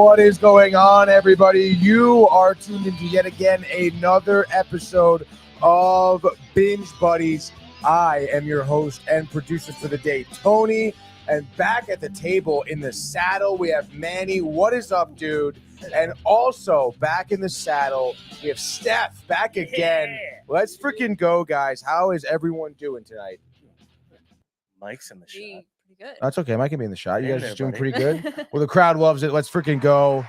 What is going on, everybody? You are tuned into yet again another episode of Binge Buddies. I am your host and producer for the day, Tony. And back at the table in the saddle, we have Manny. What is up, dude? And also back in the saddle, we have Steph back again. Yeah. Let's freaking go, guys. How is everyone doing tonight? Mike's in the shot. Good. That's okay. Mike can be in the shot. You guys are doing buddy. pretty good. Well, the crowd loves it. Let's freaking go.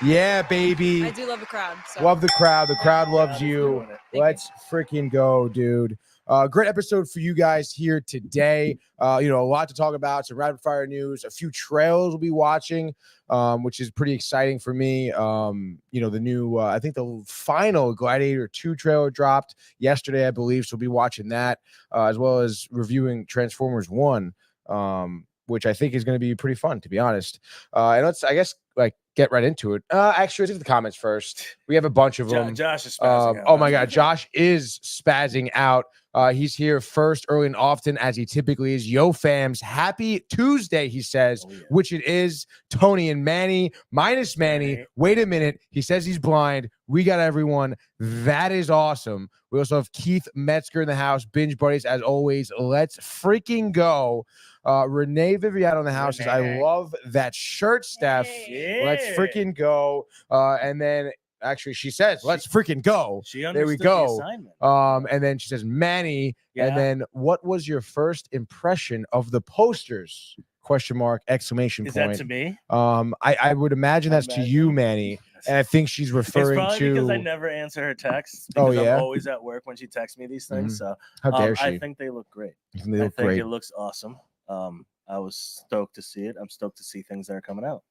Yeah, baby. I do love the crowd. So. Love the crowd. The crowd loves you. Let's freaking go, dude. Great episode for you guys here today. A lot to talk about. Some rapid fire news. A few trailers we'll be watching, which is pretty exciting for me. The new, I think the final Gladiator 2 trailer dropped yesterday, I believe. So we'll be watching that, as well as reviewing Transformers 1, which I think is going to be pretty fun, to be honest. And let's, I guess, get right into it. Actually, let's get the comments first. We have a bunch of them. Josh is spazzing out. Oh my God, Josh is spazzing out. He's here first, early and often, as he typically is. Yo, fams, happy Tuesday, he says, which it is. Tony and Manny, minus Manny. Wait a minute. He says he's blind. We got everyone. That is awesome. We also have Keith Metzger in the house. Binge Buddies, as always. Let's freaking go. Renee Viviano in the house says, I love that shirt, Steph. Yeah. Let's freaking go. And then actually she says, let's freaking go. There we go. And then she says, Manny. Yeah. And then what was your first impression of the posters? Question mark, exclamation point. Is that to me? I would imagine that's to you, Manny. And I think she's referring it's probably to because I never answer her texts. Oh, yeah? I'm always at work when she texts me these things. So how dare she? I think they look great. I think it looks awesome. I was stoked to see it. I'm stoked to see things that are coming out.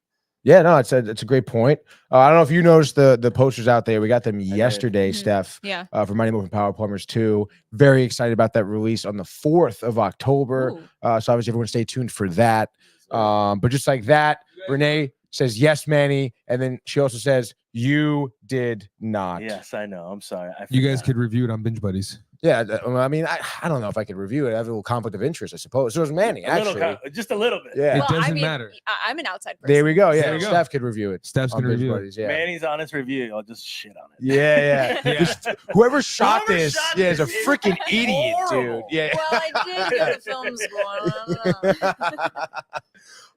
Yeah, no, it's a great point. I don't know if you noticed the posters out there. We got them yesterday, Steph. Yeah. For Mighty Morphin Power Plumbers 2. Very excited about that release on the 4th of October. So obviously everyone stay tuned for that. But just like that, Renee says, yes, Manny. And then she also says, you did not. Yes, I know. I'm sorry. You guys could review it on Binge Buddies. Yeah, I mean, I don't know if I could review it. I have a little conflict of interest, I suppose. So does Manny, actually. Just a little bit. Yeah. It doesn't matter. I'm an outside person. There we go. Yeah, Steph could review it. Steph's going to review it. Yeah. Manny's honest review. I'll just shit on it. Yeah. Whoever shot this is a freaking idiot, dude. Yeah. Well, I did go to film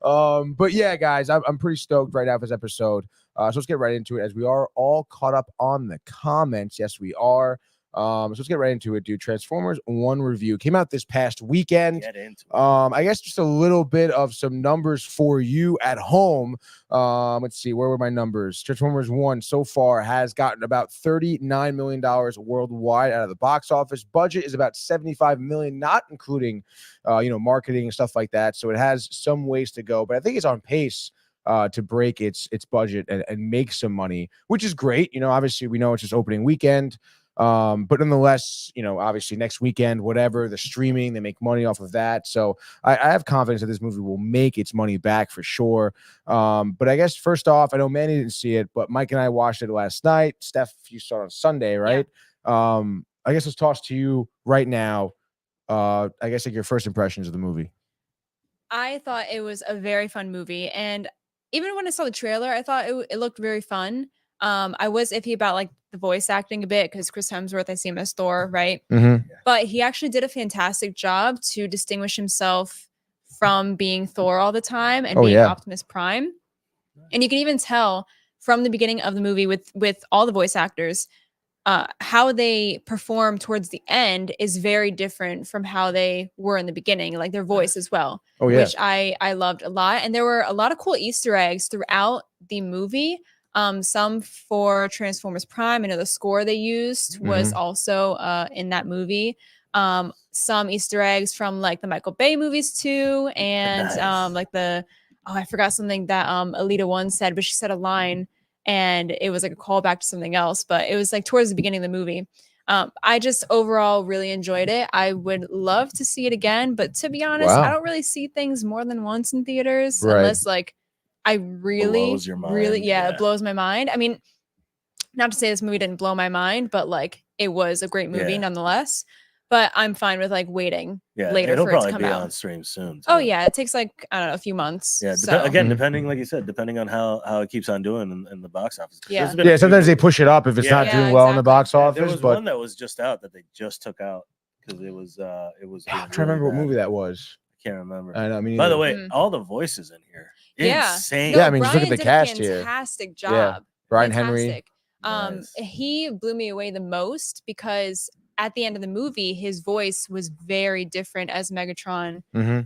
school. But yeah, guys, I'm pretty stoked right now for this episode. So let's get right into it, as we are all caught up on the comments. Yes, we are. So let's get right into it, dude. Transformers 1 review came out this past weekend. Get into it. I guess just a little bit of some numbers for you at home. Let's see, where were my numbers? Transformers 1 so far has gotten about $39 million worldwide out of the box office. Budget is about $75 million, not including marketing and stuff like that. So it has some ways to go, but I think it's on pace to break its budget and make some money, which is great. Obviously we know it's just opening weekend. But nonetheless, obviously next weekend, whatever, the streaming, they make money off of that. So I have confidence that this movie will make its money back for sure. But I guess first off, I know Manny didn't see it, but Mike and I watched it last night. Steph, you saw it on Sunday, right? Yeah. I guess let's toss to you right now. I guess your first impressions of the movie. I thought it was a very fun movie. And even when I saw the trailer, I thought it looked very fun. I was iffy about the voice acting a bit because Chris Hemsworth, I see him as Thor, right? Mm-hmm. But he actually did a fantastic job to distinguish himself from being Thor all the time and being Optimus Prime. And you can even tell from the beginning of the movie with all the voice actors, how they perform towards the end is very different from how they were in the beginning, like their voice as well, which I loved a lot. And there were a lot of cool Easter eggs throughout the movie. Some for Transformers Prime. I know the score they used was also in that movie. Some Easter eggs from the Michael Bay movies too, and I forgot something that Alita 1 said, but she said a line and it was a callback to something else, but it was towards the beginning of the movie. I just overall really enjoyed it. I would love to see it again, but to be honest, I don't really see things more than once in theaters unless I really, it blows my mind. I mean, not to say this movie didn't blow my mind, but it was a great movie nonetheless. but I'm fine with like waiting later it'll for it to probably come be out. on stream soon. Oh too. yeah, it takes like I don't know a few months. Yeah, so. again, depending, like you said, depending on how it keeps on doing in the box office. 'Cause Yeah. there's been a few Sometimes they movies- push it up if it's not Yeah, doing well in the exactly. box office. There was but one that was just out that they just took out because it was I'm being trying to really remember what bad. movie that was. I can't remember. I know. I mean, By the way, all the voices in here, Yeah. insane. No, Yeah, I mean, just look Brian at the did cast a here. fantastic Yeah. job. Brian Henry. Fantastic. Nice. He blew me away the most because at the end of the movie, his voice was very different as Megatron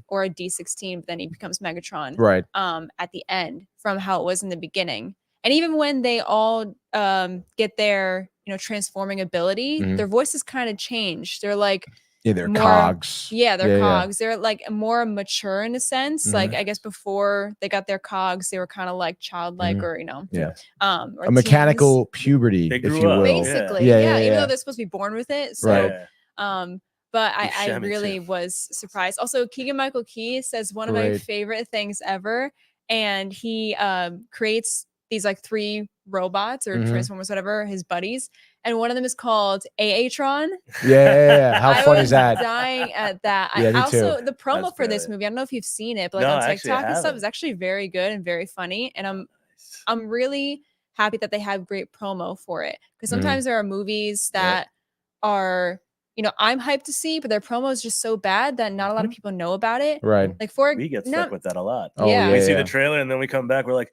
or a D16, but then he becomes Megatron. Right. At the end from how it was in the beginning. And even when they all get their, transforming ability, their voices kind of change. They're like they're more, cogs. Yeah, they're cogs. They're like more mature in a sense. Like I guess before they got their cogs, they were kind of like childlike or or a mechanical puberty, if you will. Basically, yeah. Even though they're supposed to be born with it. So but I really was surprised. Also, Keegan-Michael Key says one of my favorite things ever. And he creates these like 3 robots or Transformers, whatever, his buddies. And one of them is called Aatron. Yeah. How fun is that? I was dying at that. Yeah, me also, too. the promo for this movie, I don't know if you've seen it, but like on TikTok and stuff, is actually very good and very funny. And I'm really happy that they have great promo for it. Because sometimes there are movies that are, I'm hyped to see, but their promo is just so bad that not a lot of people know about it. Right. Like we get stuck with that a lot. Yeah. We see the trailer and then we come back, we're like,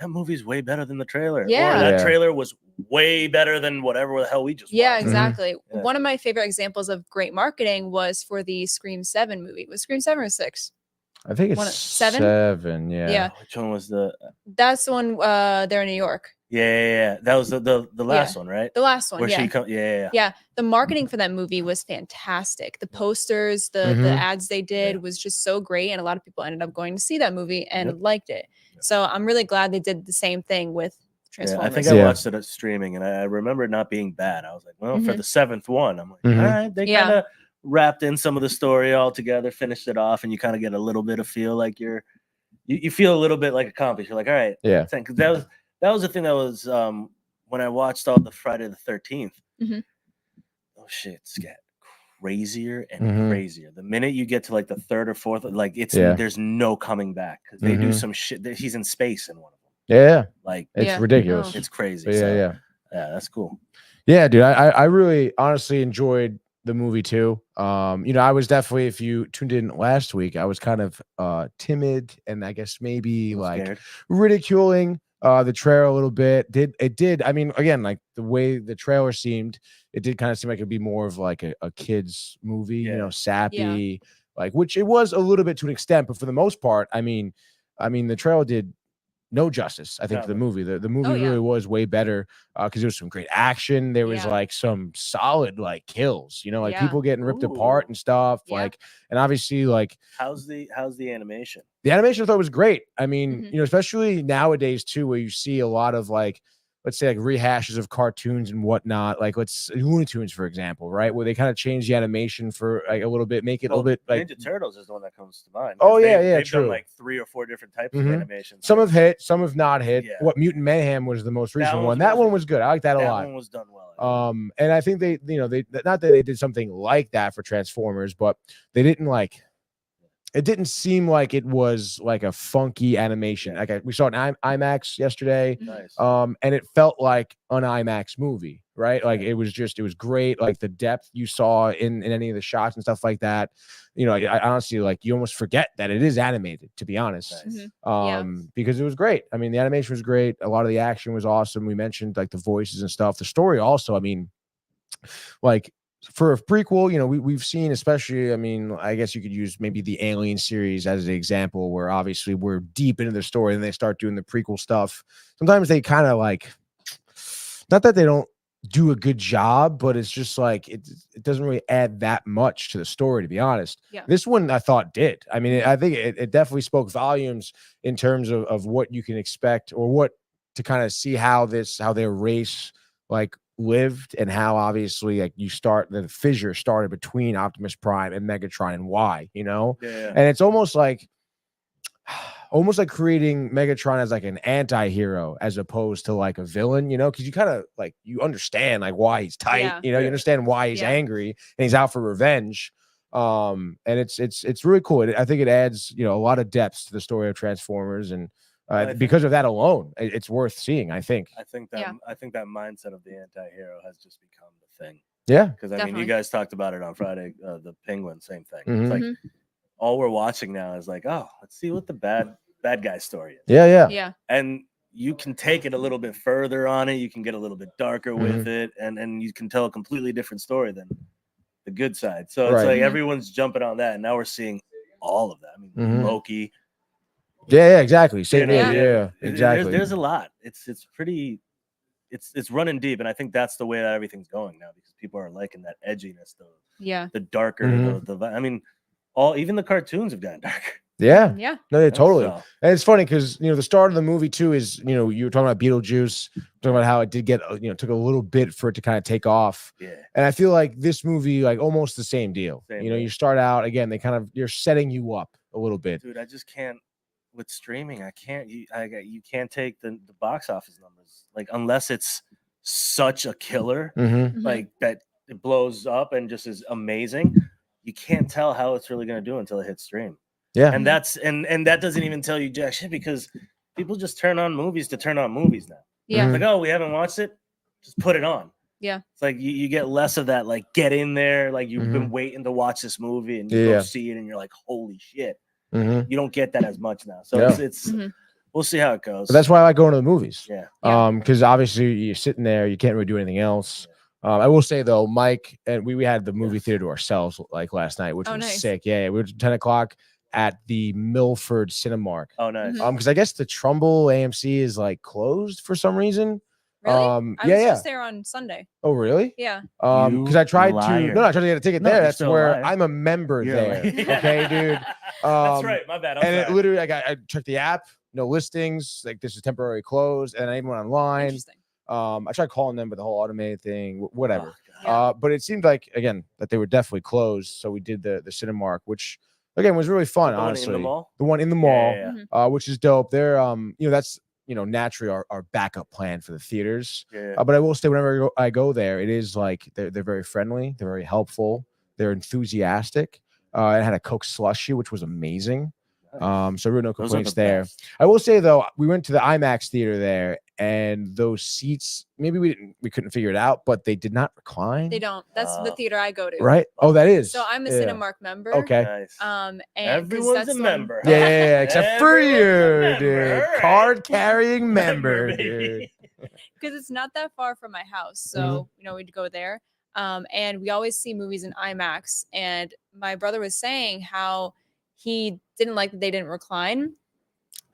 that movie's way better than the trailer. Yeah. Or that trailer was way better than whatever the hell we just watched. Exactly. One of my favorite examples of great marketing was for the Scream 7 movie. Was Scream 7 or 6? I think it's 7. Yeah. Which one was the? That's the one. They're in New York. Yeah. That was the last one, right? The last one. Where she comes. Yeah. The marketing for that movie was fantastic. The posters, the ads they did was just so great, and a lot of people ended up going to see that movie and liked it. So I'm really glad they did the same thing with Transformers. I think I watched it at streaming, and I remember it not being bad. I was like, well, for the 7th one, I'm like, all right, they kind of wrapped in some of the story all together, finished it off, and you kind of get a little bit of feel like you feel a little bit like accomplished. You're like, all right, because that was the thing that was when I watched all the Friday the 13th. Oh shit, it's get crazier and crazier. The minute you get to like the 3rd or 4th, like there's no coming back because they do some shit. He's in space in one of them. Yeah. Like it's ridiculous. It's crazy. But yeah, that's cool. Yeah, dude. I really honestly enjoyed the movie too. I was definitely, if you tuned in last week, I was kind of timid and I guess maybe like scared. ridiculing the trailer a little bit. It did. I mean, again, like the way the trailer seemed, it did kind of seem like it'd be more of like a kid's movie, sappy, like, which it was a little bit to an extent, but for the most part, I mean, the trailer did no justice, I think, to the movie. The movie really was way better because there was some great action. There was like some solid like kills, like people getting ripped apart and stuff. Like, and obviously, like, how's the animation? The animation I thought was great. I mean, especially nowadays too, where you see a lot of like, let's say like rehashes of cartoons and whatnot, like Looney Tunes, for example, right? Where they kind of change the animation for like a little bit, make it a little bit like Ninja Turtles is the one that comes to mind. Oh yeah, they've true. done like 3 or 4 different types of animations. Some have hit, some have not hit. Yeah. What Mutant Mayhem was the most recent one. That one was good. I like that a lot. That one was done well. And I think they not that they did something like that for Transformers, but they didn't like. It didn't seem like it was like a funky animation. Like we saw it in IMAX yesterday. Nice. And it felt like an IMAX movie, right? Like it was great. Like the depth you saw in any of the shots and stuff like that. I honestly, like, you almost forget that it is animated, to be honest. Because it was great. I mean, the animation was great. A lot of the action was awesome. We mentioned like the voices and stuff. The story also, I mean, like, for a prequel, we've seen, especially, I mean, I guess you could use maybe the Alien series as an example, where obviously we're deep into the story and they start doing the prequel stuff. Sometimes they kind of like, not that they don't do a good job, but it's just like, it doesn't really add that much to the story, to be honest. This one I thought did. I mean, I think it definitely spoke volumes in terms of what you can expect, or what to kind of see how their race like lived, and how obviously like the fissure started between Optimus Prime and Megatron, and why, and it's almost like, almost like creating Megatron as like an anti-hero as opposed to like a villain, you know, because you kind of like you understand like why he's tight, you know, you understand why he's angry and he's out for revenge. And it's really cool. I think it adds, you know, a lot of depth to the story of Transformers, and because of that alone, it's worth seeing. I think that mindset of the anti-hero has just become the thing. Yeah, because I mean, you guys talked about it on Friday. The Penguin, same thing. It's like all we're watching now is like, oh, let's see what the bad guy story is. Yeah. And you can take it a little bit further on it. You can get a little bit darker with it, and you can tell a completely different story than the good side. So it's like everyone's jumping on that, and now we're seeing all of that. I mean, Loki. Yeah, exactly. Same. Exactly. There's a lot. It's pretty. It's running deep, and I think that's the way that everything's going now, because people are liking that edginess, the darker, I mean, even the cartoons have gotten darker. Yeah. No, totally. So. And it's funny because, you know, the start of the movie too is, you know, you were talking about Beetlejuice, talking about how it did get, you know, took a little bit for it to kind of take off. Yeah. And I feel like this movie, like almost the same deal. You know, you start out again, you're setting you up a little bit. Dude, I just can't. With streaming, you can't take the box office numbers, like, unless it's such a killer, like that it blows up and just is amazing. You can't tell how it's really going to do until it hits stream. Yeah, and that's and that doesn't even tell you jack shit, because people just turn on movies to turn on movies now. Yeah, it's like, oh, we haven't watched it, just put it on. Yeah, it's like you get less of that, like, get in there, like you've been waiting to watch this movie and you go see it and you're like, holy shit. You don't get that as much now, so it's we'll see how it goes. But that's why I like going to the movies. Yeah. Because obviously you're sitting there, you can't really do anything else. I will say though, Mike and we had the movie theater to ourselves like last night, which was sick. Yeah, we were 10 o'clock at the Milford Cinemark. Oh, nice. Because I guess the Trumbull AMC is like closed for some reason. Really? I was just there on Sunday. Oh, really? Yeah. Because I tried to get a ticket there. That's where I'm a member you're there. Okay, dude. That's right. My bad. It literally, I checked the app, no listings. Like, this is temporarily closed, and I even went online. Interesting. I tried calling them, but the whole automated thing, whatever. Oh, but it seemed like, again, that they were definitely closed. So we did the Cinemark, which again was really fun. Honestly, the one in the mall, which is dope. They're you know, that's, you know, naturally our backup plan for the theaters. But I will say, whenever I go there, it is like they're very friendly, they're very helpful, they're enthusiastic. I had a Coke slushie, which was amazing. So really no complaints there. I will say though, we went to the IMAX theater there, and those seats, maybe we couldn't figure it out, but they did not recline. They don't. That's the theater I go to. Right? Oh, that is. So I'm a Cinemark member. Okay. Nice. And everyone's a member. Yeah, except for you, dude. Card carrying member, dude. Because it's not that far from my house, so you know, we'd go there. And we always see movies in IMAX. And my brother was saying how he didn't like that they didn't recline.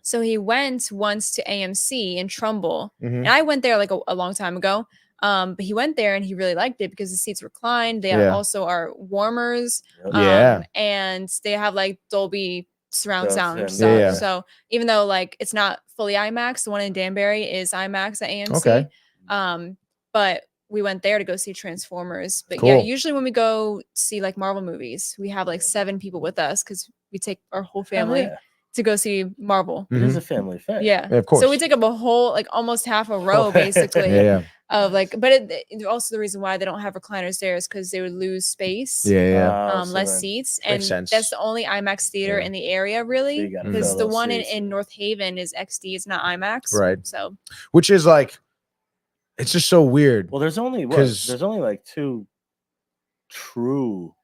So he went once to AMC in Trumbull. And I went there like a long time ago. But he went there and he really liked it because the seats reclined. They also are warmers. And they have like Dolby surround sound and stuff. So even though like it's not fully IMAX, the one in Danbury is IMAX at AMC. But we went there to go see Transformers. But yeah, usually when we go see like Marvel movies, we have like 7 people with us because we take our whole family to go see Marvel. It is a family affair. Yeah, of course. So we take up a whole, like almost half a row basically. Of like, but also the reason why they don't have recliners there is because they would lose space. Less seats, and that's the only IMAX theater in the area really, because the one in North Haven is XD. It's not IMAX, right? So, which is like, it's just so weird. Well, there's only like 2 true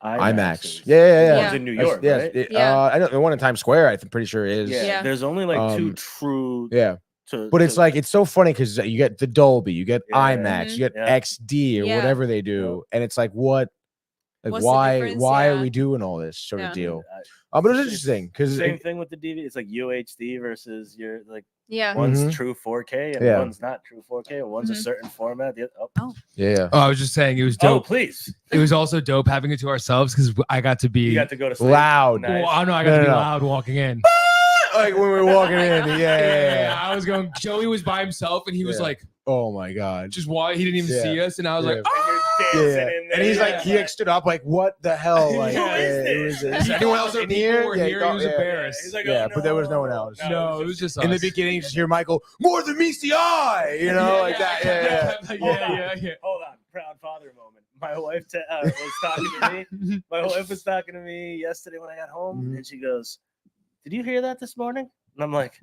IMAX. One's in New York, right? I know the one in Times Square, I'm pretty sure is. Yeah. There's only like 2 true. But it's like, it's so funny because you get the Dolby, you get IMAX, you get XD or whatever they do, and it's like, what? Like, why are we doing all this sort of deal? But it was interesting because same thing with the DVD. It's like UHD versus your like. Yeah. One's true 4K and one's not true 4K, and one's a certain format. Oh, I was just saying it was dope. Oh, please. It was also dope having it to ourselves because I got to be. You got to go to sleep. Loud. Nice. Well, I know I got to be loud walking in. Like when we were walking in. I was going. Joey was by himself and he was like, "Oh my god!" Just why he didn't even see us, and I was like, "Oh!" dancing in there. And he's like, he stood up like, what the hell? Like, Who is this? is anyone else in here? He was embarrassed. He's like, Yeah, oh, but there was no one else. No, it was just us. In the beginning, you just hear Michael, more than meets the eye, you know, like that. Yeah. Hold on, proud father moment. My wife was talking to me. My wife was talking to me yesterday when I got home, and she goes, "Did you hear that this morning?" And I'm like,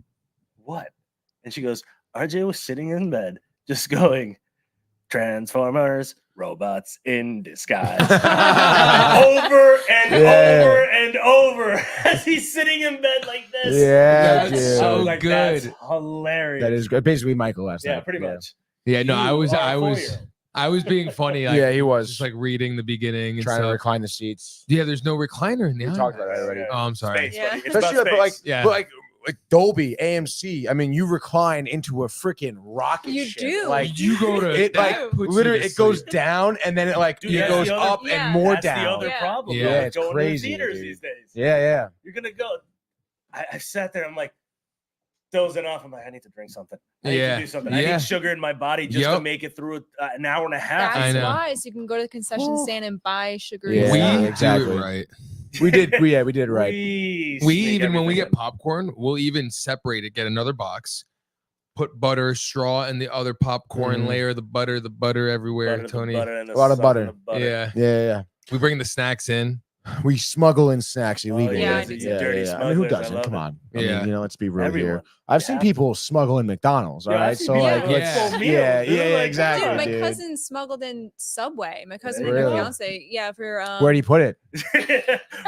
"What?" And she goes, "RJ was sitting in bed, just going, Transformers, robots in disguise, over and over and over as he's sitting in bed like this." Yeah, that's so like, good. That's hilarious. That is good. Basically Michael last night. Yeah, pretty much. Yeah, no, You I was being funny. Like, yeah, he was just like reading the beginning and trying stuff. to recline the seats. Yeah, there's no recliner in the We eye. talked about that already. Oh, I'm sorry. Space, Yeah. buddy. It's about Especially, space. but like Dolby, AMC. I mean, you recline into a freaking rocket You ship. do. Like You go to it, like Yeah. puts you literally, to it goes sleep. down and then it like Dude, it that's goes the other- up and Yeah. more That's down. the other Yeah. problem. Yeah, with it's going crazy, to the theaters dude. these days. Yeah. You're gonna go. I sat there. I'm like dozing off. I'm like, I need to drink something. I need Yeah. to do something. I Yeah. need sugar in my body just to make it through an hour and a half. I That's know. wise. You can go to the concession stand and buy sugary. Yeah, We stuff. do exactly. it right. We did. We did right. We We sneak even when we everything get popcorn, we'll even separate it, get another box, put butter, straw in the other popcorn, Mhm. layer the butter everywhere, butter, Tony. the butter and the A lot of salt and butter. the Yeah. Yeah. We bring the snacks in. We smuggle in snacks illegally. yeah, I do too. Dirty I mean, who smugglers, I doesn't? love Come it. on. I Yeah. mean, let's be real Everyone. here. I've You seen have to. people smuggle in McDonald's. All Yeah, I've right, seen so people like, do let's- full meals, yeah, dude, like, exactly. Dude, my dude. cousin smuggled in Subway. My cousin and Really? her fiance. Yeah, for Where'd he put it?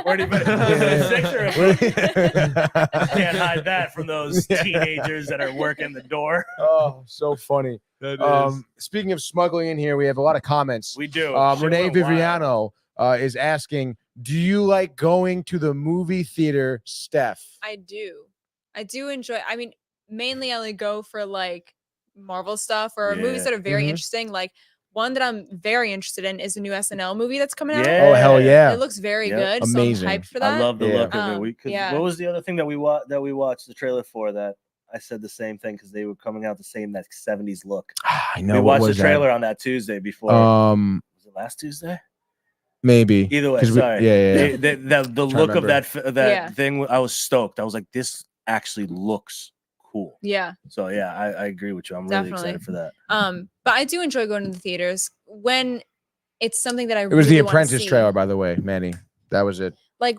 Where do you put it? A six or a Yeah. Can't hide that from those teenagers that are working the door. Oh, so funny. That Speaking of smuggling in here, we have a lot of comments. We do. Shit Renee went wild. Viviano is asking, do you like going to the movie theater, Steph? I do. I do enjoy. I mean, mainly I only go for like Marvel stuff or movies that are very Mhm. interesting. Like one that I'm very interested in is the new SNL movie that's coming out. Oh, hell yeah. It looks very Yep. good. Amazing. So I'm hyped for that. I love the Yeah. look of it. Yeah. What was the other thing that we watched the trailer for that I said the same thing because they were coming out the same that 70s look. I know. We what watched the was that? trailer on that Tuesday before. Was it last Tuesday? Maybe. Either way, 'Cause we- sorry. yeah. The look of that Yeah. thing, I was stoked. I was like, this actually looks cool. Yeah. So yeah, I agree with you. I'm really Definitely. excited for that. But I do enjoy going to the theaters when it's something that I It was really the wanna Apprentice see. trailer, by the way, Manny. That was it. Like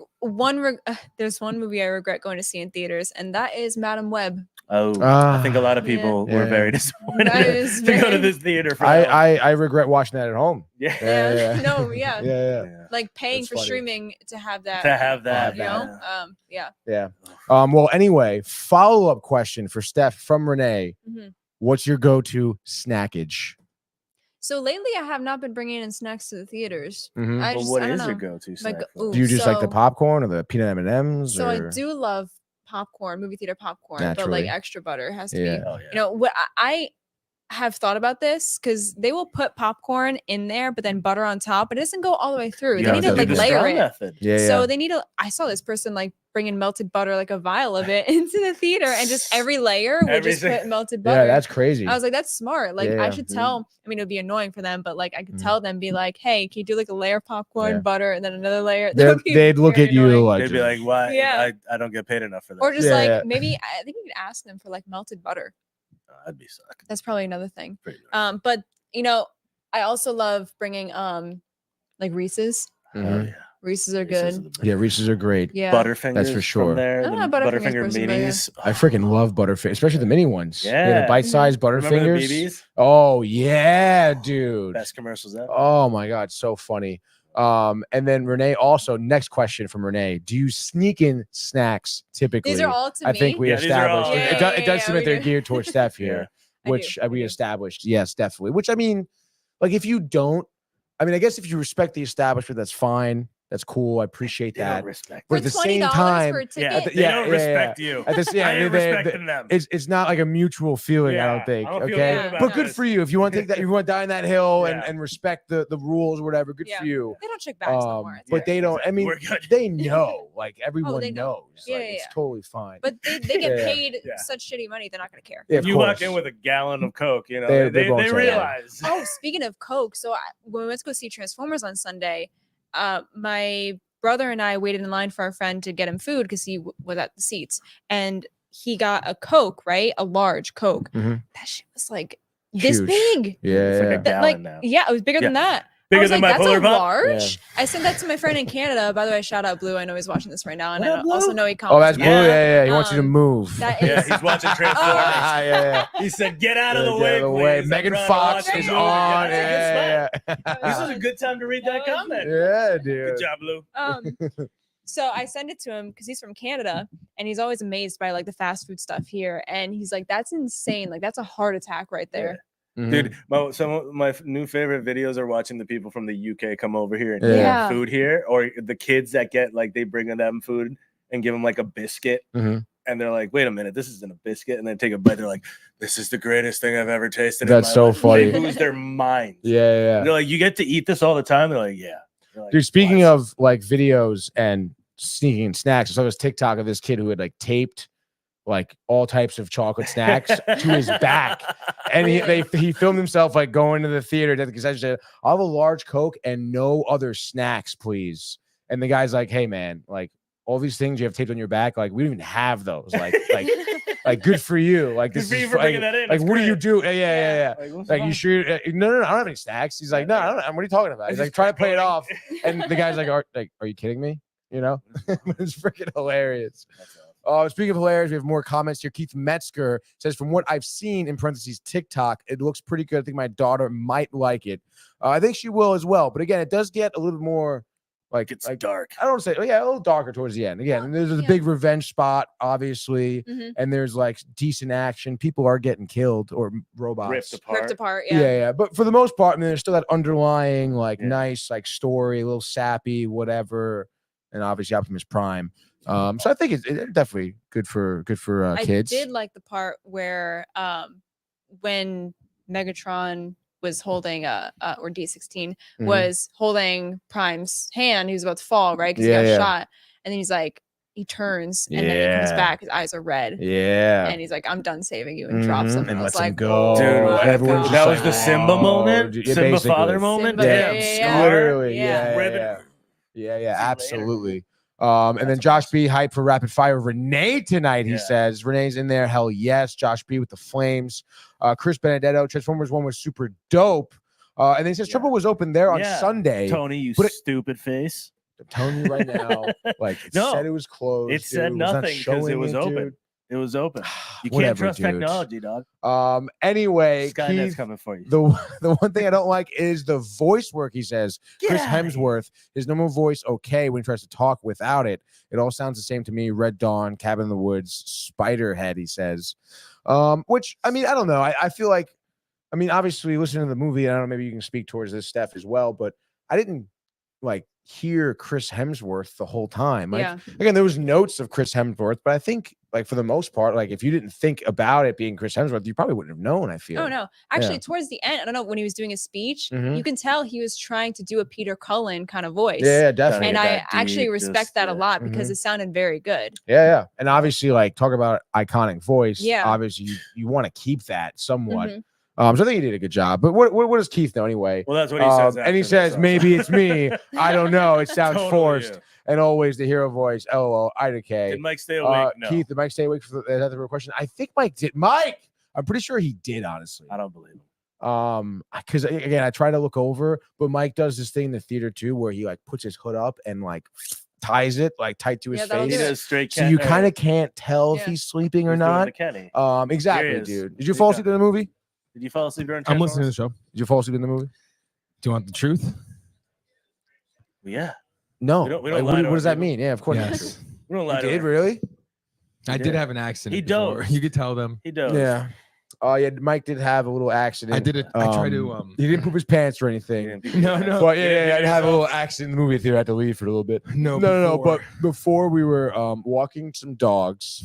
there's one movie I regret going to see in theaters, and that is Madam Web. Oh, I think a lot of Yeah. people were Yeah. very disappointed That is to go to very- this theater for that one. I regret watching that at home. Yeah. Yeah. No, yeah. Yeah. Yeah. Like paying That's for funny. streaming to have that. To have that, You know? yeah. Yeah. Well, anyway, follow-up question for Steph from Renee. Mhm. What's your go-to snackage? So lately, I have not been bringing in snacks to the theaters. Mhm. I But just, what I don't is your know. go-to My snack? go- though? ooh, Do you just like the so- popcorn or the peanut M&Ms? So or? I do love popcorn, movie theater popcorn, but Naturally. like extra butter has to Yeah. be. Oh, yeah. You know what? I have thought about this because they will put popcorn in there, but then butter on top. But it doesn't go all the way through. You They need have to to like do the layer straw it. method. Yeah. So they need to. I saw this person like bringing melted butter, like a vial of it, into the theater, and just every layer would Every just sing- put melted butter. Yeah, that's crazy. I was like, that's smart. Like, Yeah, I yeah. should tell. I mean, it would be annoying for them, but like, I could Mm. tell them, be like, hey, can you do like a layer of popcorn, Yeah. butter, and then another layer? That They'd, would be they'd look very at you annoying. like, They'd be like, "Why? Yeah. I don't get paid enough for that." Or just Yeah, like yeah. maybe I think we could ask them for like melted butter. I'd be sucking. That's probably another thing. Pretty nice. But you know, I also love bringing like Reese's. Mhm. Oh, yeah. Reese's are Reese's good. are the best. Yeah, Reese's are great. Yeah. Butterfingers. That's for sure. From there, I'm the not a Butterfingers Butterfinger person, but yeah. minis. I freaking love Butterfingers, especially the mini ones. Yeah. the bite-sized Remember Butterfingers. the BBs? Oh yeah, dude. Best commercials ever. Oh my god, so funny. And then Renee also, next question from Renee. Do you sneak in snacks typically? These are all to I me. think we Yeah, these are all- established. Yeah, it, yeah, it does yeah, seem we like they're do. geared towards Steph Yeah. here, I which do, I we do. established. Yes, definitely. Which I mean, like if you don't, I mean, I guess if you respect the establishment, that's fine. That's cool. I appreciate They that. don't respect But For at the $20 same time, for a ticket? they don't respect you. At this, I ain't respecting them. It's not like a mutual feeling. I don't think. I don't feel Okay, good about but good this. for you if you want to take that. You want to die on that hill Yeah. and respect the rules or whatever. Good for you. They don't check bags no more. It's But they don't. I mean, We're good. they know. Like everyone they know. knows. Yeah, Like yeah, it's yeah. totally fine. But they get Yeah. paid Yeah. such shitty money, they're not gonna care. Yeah, If of you course. walk in with a gallon of Coke, you know, They won't they say realize. Oh, speaking of Coke, so when we went to go see Transformers on Sunday, my brother and I waited in line for our friend to get him food because he was at the seats, and he got a Coke, right? A large Coke. Mhm. That shit was like this Huge. big. Yeah, It's like a yeah. That, gallon now. yeah, it was bigger than that. Bigger I was than like, my that's Polar a Pop? large. I sent that to my friend in Canada. By the way, shout out Blue. I know he's watching this right now, and What I up, Blue? also know he comments. Oh, that's Blue. Yeah. Yeah. He wants you to move. That Yeah, is he's watching Transformers. yeah. He said, "Get out of Yeah, the get way, out of the way. please. Megan I'm trying to Fox watch is the on. movie." Yeah, that's a good Yeah. spot. This is a good time to read that comment. Yeah, dude. Good job, Blue. So I send it to him because he's from Canada and he's always amazed by like the fast food stuff here. And he's like, that's insane. Like that's a heart attack right there. Mhm. Dude, some of my new favorite videos are watching the people from the UK come over here and Yeah. get food here, or the kids that get like they bring them food and give them like a biscuit, Mhm. and they're like, "Wait a minute, this isn't a biscuit," and then take a bite. They're like, "This is the greatest thing I've ever tasted." That's in my so life. funny. They lose their minds. Yeah. They're like, "You get to eat this all the time." They're like, "Yeah." They're like, Dude, speaking "What?" of like videos and sneaking in snacks, I saw this TikTok of this kid who had like taped like all types of chocolate snacks to his back, and he filmed himself like going to the theater at the concession stand. I'll have a large Coke and no other snacks, please. And the guy's like, "Hey man, like all these things you have taped on your back, like we don't even have those. Like good for you. Like Good this for you is for like, bringing that in. like That's what do you great. do? Yeah. Like, what's Like wrong? you sure? No, I don't have any snacks. He's like, no, I don't. What are you talking about? He's like trying to play it off, and the guy's like, are you kidding me? You know, it's freaking hilarious. Speaking of hilarious, we have more comments here. Keith Metzger says, from what I've seen in parentheses TikTok, it looks pretty good. I think my daughter might like it. I think she will as well. But again, it does get a little more like It's dark. I don't want to say, a little darker towards the end. Again, and there's a big revenge spot, obviously, and there's like decent action. People are getting killed or robots Ripped apart. Yeah. But for the most part, I mean, there's still that underlying nice like story, a little sappy, whatever, and obviously Optimus Prime. So I think it's definitely good for kids. I did like the part where when Megatron was holding or D16 was holding Prime's hand, he was about to fall, right? Because he got shot, and then he's like, he turns and then he comes back, his eyes are red. Yeah. And he's like, I'm done saving you, and drops him. And I was lets him like, go. Dude, Everyone's just that like, was the Simba moment, dude, Simba basically. father moment. Simba, Damn, yeah. Literally, Yeah. yeah, absolutely. And then Josh B hype for rapid fire. Renee tonight, he says. Renee's in there. Hell yes. Josh B with the flames. Chris Benedetto, Transformers 1 was super dope. And then he says Triple was open there on Sunday. Tony, you stupid face. I'm telling you right now, like it said it was closed. It said nothing because it was open. Dude. It was open. You Whatever, can't trust dude. technology, dog. Anyway, Skynet's Keith, coming for you. The one thing I don't like is the voice work. He says Chris Hemsworth, his normal voice okay when he tries to talk without it. It all sounds the same to me. Red Dawn, Cabin in the Woods, Spiderhead. He says, which I mean I don't know. I feel like obviously listening to the movie. I don't know. Maybe you can speak towards this stuff as well, but I didn't like hear Chris Hemsworth the whole time. Like again, there was notes of Chris Hemsworth, but I think like for the most part, like if you didn't think about it being Chris Hemsworth, you probably wouldn't have known. I feel. Oh no, actually, towards the end, I don't know, when he was doing his speech, you can tell he was trying to do a Peter Cullen kind of voice. Yeah, definitely. And I actually respect that a lot because it sounded very good. Yeah, and obviously, like talk about iconic voice. Yeah, obviously, you want to keep that somewhat. So I think he did a good job. But what does Keith know anyway? Well, that's what he says. And he says, maybe it's me. I don't know. It sounds forced. And always the hero voice. LOL. IDK. Did Mike stay awake? No. Keith, did Mike stay awake for the real question? I think Mike did. Mike! I'm pretty sure he did, honestly. I don't believe him. Because again, I try to look over, but Mike does this thing in the theater too, where he like puts his hood up and like ties it like tight to his face. He does straight so you kind of can't tell if he's sleeping or not. Exactly, dude. Did you fall asleep in the movie? Did you fall asleep during I'm listening to the show. Did you fall asleep in the movie? Do you want the truth? Yeah. No. We don't lie what does that mean? Yeah, of course. Yes. We don't lie. You did really? I did have an accident. He before. dozed. You could tell them. He does. Yeah. Yeah, Mike did have a little accident. I did it. I tried to. He didn't poop his pants or anything. No. But yeah, I had a little accident in the movie theater. I had to leave for a little bit. No. But before we were walking some dogs,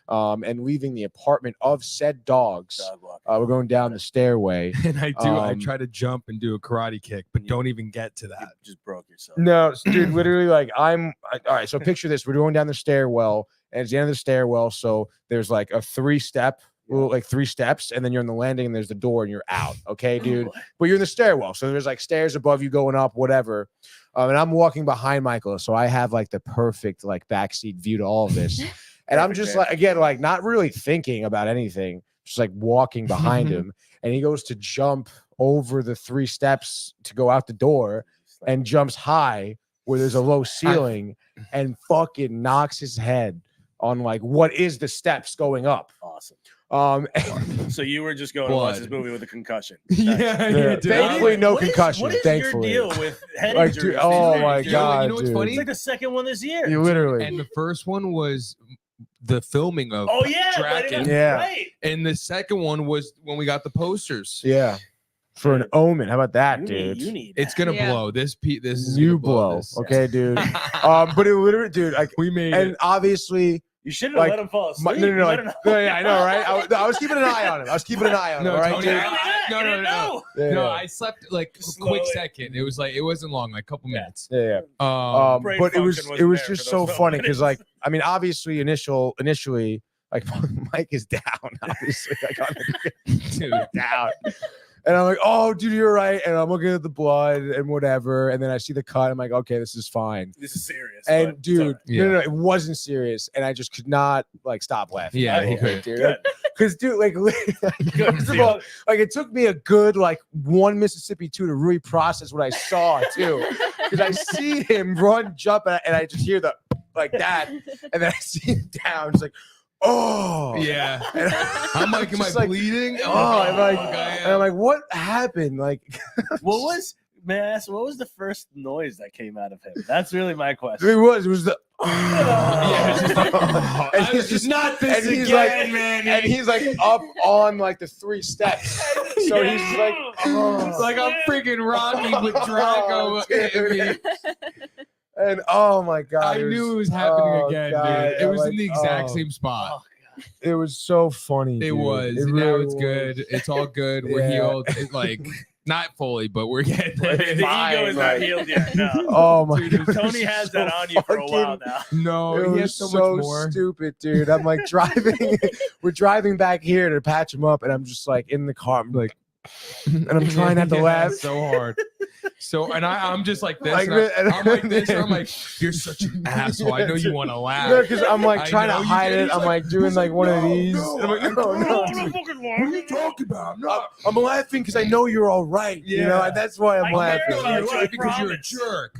and leaving the apartment of said dogs. We're going down the stairway, and I try to jump and do a karate kick, but don't even get to that. You just broke yourself. No, dude, literally, like all right. So picture this: we're going down the stairwell, and it's the end of the stairwell. So there's like a 3-step. Like 3 steps, and then you're on the landing, and there's the door, and you're out. Okay, dude. But you're in the stairwell, so there's like stairs above you going up, whatever. And I'm walking behind Michael, so I have like the perfect like backseat view to all of this. And I'm just like, again, like not really thinking about anything, just like walking behind him, and he goes to jump over the 3 steps to go out the door, and jumps high where there's a low ceiling, and fucking knocks his head on like what is the steps going up. Awesome. So you were just going to watch this movie with a concussion. Yeah. Thankfully, no concussion. What is thankfully. your deal with head like, injuries? Dude, oh my god, you know what's funny? It's like the second one this year. You literally. And the first one was the filming of. Oh yeah, Draken. Yeah. Right. And the second one was when we got the posters. Yeah. For an omen. How about that, dude? You need it's gonna blow. This is you gonna blow. this. Okay, dude. But it literally, dude, like we made and it. obviously. You shouldn't have let him fall asleep. No, yeah, I know, right? I was keeping an eye on him. No, right, Tony, dude? No, I slept like a quick second. It was like it wasn't long, like a couple minutes. Yeah. But it was just so funny because, like, I mean, obviously, initially, like Mike is down, obviously, like on the down. And I'm like, oh, dude, you're right. And I'm looking at the blood and whatever. And then I see the cut. I'm like, okay, this is fine. This is serious. And dude, no, it wasn't serious. And I just could not like stop laughing. Yeah, he could, dude. Because, dude, like, first of all, like it took me a good like 1 Mississippi 2 to really process what I saw too. Because I see him run, jump, and I just hear the like that, and then I see him down. It's like. Oh yeah, I'm like, am I like, bleeding? I'm like, what happened? Like, what was the first noise that came out of him? That's really my question. It was the. Yeah, it's just like, and he's just not this and he's again, like, man. And he's like up on like the 3 steps. So he's like, it's like I'm freaking Rocky with Draco hitting me. And oh my god, I knew it was happening again, god, dude. It was in the exact same spot. It was so funny. It dude. was. It Now really it's was. good. It's all good. We're healed. It's like not fully, but we're getting there. The ego is not healed yet. No. Oh my dude, god, Tony has that on you for a while now. No, it he was has so so much more. stupid, dude. I'm like driving. We're driving back here to patch him up, and I'm just like in the car. I'm like. And I'm trying not to laugh so hard. So and I'm just like this. Like, I'm like this. And I'm like, you're such an asshole. I know you want to laugh. No, because I'm like trying to hide it. I'm like doing like one of these. No, I'm like, no. Dude. What are you talking about? I'm laughing because I know you're all right. Yeah. You know, and that's why I'm I laughing. care about You're laughing because you're a jerk.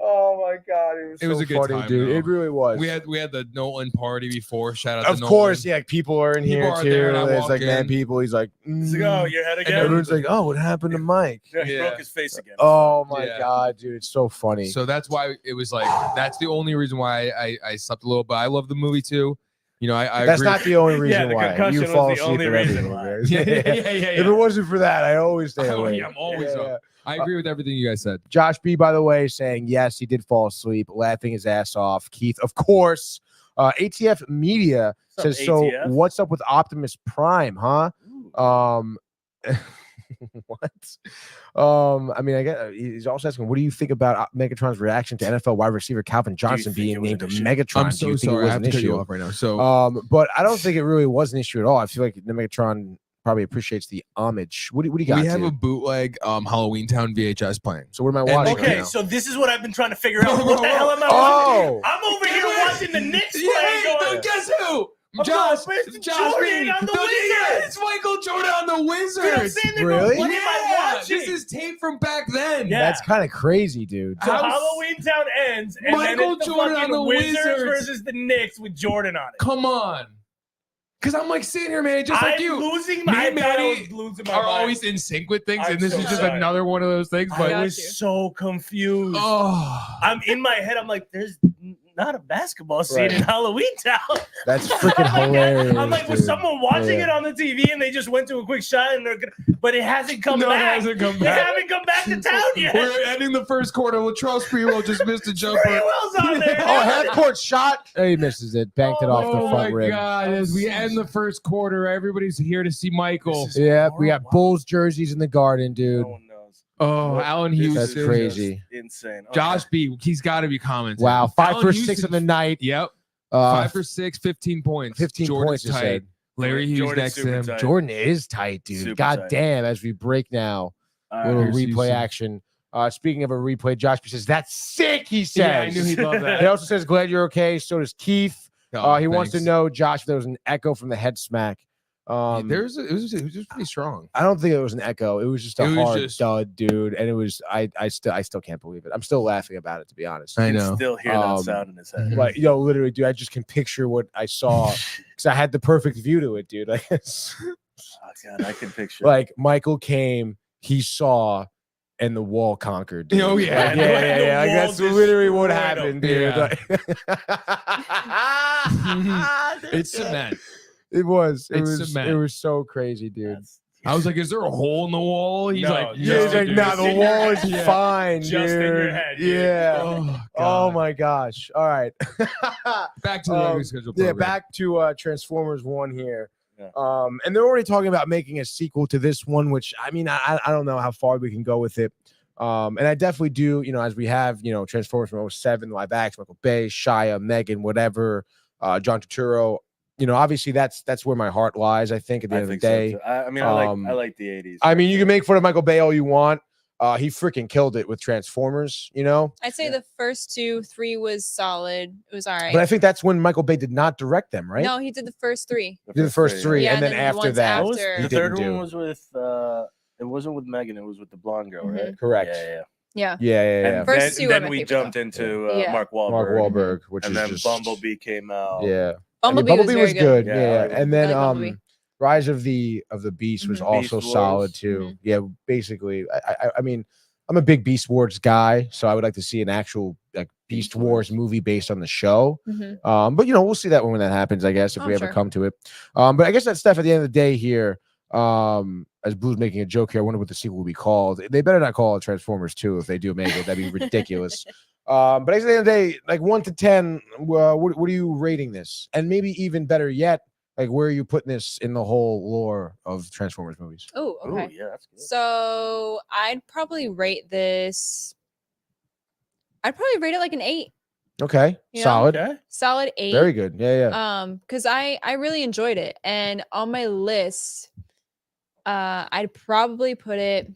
Oh my god, it was a so good funny, time, dude. though. It really was. We had the Nolan party before. Shout out to of Nolan. course, yeah. People are in People here are too. there, and I It's walk like mad in. people. He's like, He's like, oh, your head and again. everyone's like, oh, what happened to Mike? Yeah, he Yeah. broke his face again. Oh my Yeah. god, dude, it's so funny. So that's why it was like that's the only reason why I slept a little. But I love the movie too. You know, I That's agree. not the only reason the why concussion you was fall the asleep only at reason everything. why. Right? Yeah. If it wasn't for that, I always stay Oh, awake. yeah, I'm always up. I agree with everything you guys said. Josh B, by the way, saying yes, he did fall asleep, laughing his ass off. Keith, of course. ATF Media What's says, up, so ATF? what's up with Optimus Prime, huh? What? I mean, I guess he's also asking, what do you think about Megatron's reaction to NFL wide receiver Calvin Johnson think being it was named a an issue? Megatron? I'm Do so you think sorry. it I was have an to cut you issue? off right now. So But I don't think it really was an issue at all. I feel like the Megatron probably appreciates the homage. What do you got? we have dude? a bootleg Halloween Town VHS playing. So what am I And- watching? Okay, now? so this is what I've been trying to figure out. What the hell am I Oh. watching? I'm over here watching the Knicks play. Going, guess who? Of course, it's Jordan on the Wizards. It's Michael Jordan on the Dude, I'm Wizards. saying they're Really? going, what am I watching? This is tape from back then. Yeah. That's kind of crazy, dude. So Halloween Town ends, and then Michael it's the Jordan fucking on the Wizards Wizards. versus the Knicks with Jordan on it. Come on. Because I'm like sitting here, man, just like I'm you. losing my Me and Manny I was losing my are mind. always in sync with things, I'm and this so is just sorry. another one of those things. I But got was you. so confused. oh, I'm in my head. I'm like, there's not a basketball scene in Halloween Town. That's freaking hilarious. I'm like, was someone watching it on the TV and they just went to a quick shot and but it hasn't come back. It hasn't come They back. haven't come back to town yet. We're ending the first quarter. Latrell Sprewell just missed a jumper. Sprewell's on there. Oh, half court shot. Oh, he misses it. Banked it off the front rim. Oh my God! As we end the first quarter, everybody's here to see Michael. Yeah, we got Bulls jerseys in the garden, dude. No one knows. Oh, Alan Hughes. That's crazy. Insane. Okay. Josh B, he's got to be commenting. Wow, 5 Alan for Hughes 6 in the night. Yep. 5 for 6, 15 points. 15 Jordan's points, you tight. said. Larry Hughes Jordan's next to super him. tight. Jordan is tight, dude. Super God tight. damn, as we break now. Little Here's replay Houston. action. Speaking of a replay, Josh B says, that's sick, he says. Yeah, I knew he'd love He that. also says, glad you're okay. So does Keith. Oh, He wants to thanks. know, Josh, if there was an echo from the head smack. It was just pretty strong. I don't think it was an echo. It was just a It was hard just- dud, dude. And it was I still can't believe it. I'm still laughing about it, to be honest. I You know. can still hear that sound in his head. Mhm. Like, literally, dude, I just can picture what I saw because I had the perfect view to it, dude. Like, Oh God, I can picture. like Michael came, he saw, and the wall conquered. Dude. Oh, yeah. Like, yeah. Like, The that's wall literally what destroyed happened, him. dude. Yeah. Like- It's cement. It was. It It's was. cement. It was so crazy, dude. That's- I was like, is there a hole in the wall? He's No, like, Yeah, he's like, dude. nah, the in your wall is head. Yeah. fine, Just dude. in your head, dude. Yeah. Oh, Oh God. my gosh. All right. Back to the regular schedule. Yeah, program. back to Transformers 1 here. Yeah. And they're already talking about making a sequel to this one, which I mean, I don't know how far we can go with it. And I definitely do, as we have, Transformers from 07, live action, Michael Bay, Shia, Megan, whatever, John Turturro. Obviously that's where my heart lies, I think, at the end of the day. So too. I mean, I like the 80s. I mean, you can make fun of Michael Bay all you want. He freaking killed it with Transformers, I'd say the first 2, 3 was solid. It was all right. But I think that's when Michael Bay did not direct them, right? No, he did the first 3. He did the first 3, Yeah, and then the after ones that, What was, after- he the third didn't one do. was with it wasn't with Megan, it was with the blonde girl, Mhm. right? Correct. Yeah. Yeah. Yeah. And First then, 2 are then my we favorite, jumped though. into Yeah. Mark Wahlberg. Mark Wahlberg, which And is then just Bumblebee came out. Yeah. Bumblebee, was very good. Yeah, I Yeah. like And then I like Bumblebee. Rise of the Beast was Mhm. also Beast solid Wars. too. Mhm. Yeah, basically. I mean, I'm a big Beast Wars guy, so I would like to see an actual Beast Beast Wars Wars. movie based on the show. Mhm. But we'll see that when that happens, I guess, if Oh, we ever sure. come to it. But I guess that's stuff at the end of the day here. As Blue's making a joke here, I wonder what the sequel will be called. They better not call it Transformers 2 if they do make it. That'd be ridiculous. But I guess at the end of the day, like 1 to 10, what are you rating this? And maybe even better yet, like where are you putting this in the whole lore of Transformers movies? Oh, Ooh, okay. yeah, that's good. So I'd probably rate this. I'd probably rate it like an 8. Okay, Yeah. solid, Okay. Solid 8. very good. Yeah. Because I really enjoyed it. And on my list, I'd probably put it.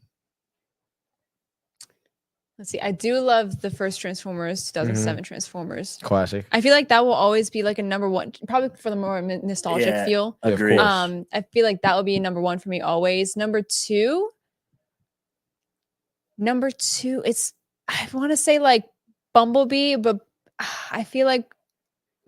Let's see. I do love the first Transformers, 2007 Transformers. Classic. I feel like that will always be like a number 1, probably for the more nostalgic Yeah. feel. Yeah, of Agreed. course. I feel like that would be number 1 for me always. Number 2, it's I want to say like Bumblebee, but I feel like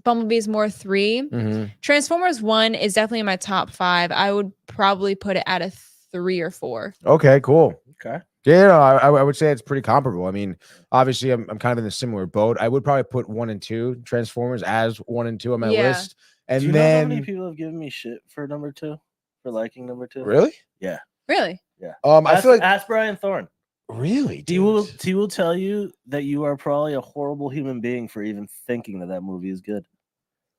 Bumblebee is more 3. Mhm. Transformers 1 is definitely in my top 5. I would probably put it at a 3 or 4. Okay, cool. Okay. Yeah, no, I would say it's pretty comparable. I mean, obviously, I'm kind of in a similar boat. I would probably put 1 and 2 Transformers as 1 and 2 on my Yeah. list, and Do you know how then many people have given me shit for number 2? For liking number 2? really, Really? I feel like ask Brian Thorne. really, He will dude. tell you that you are probably a horrible human being for even thinking that movie is good.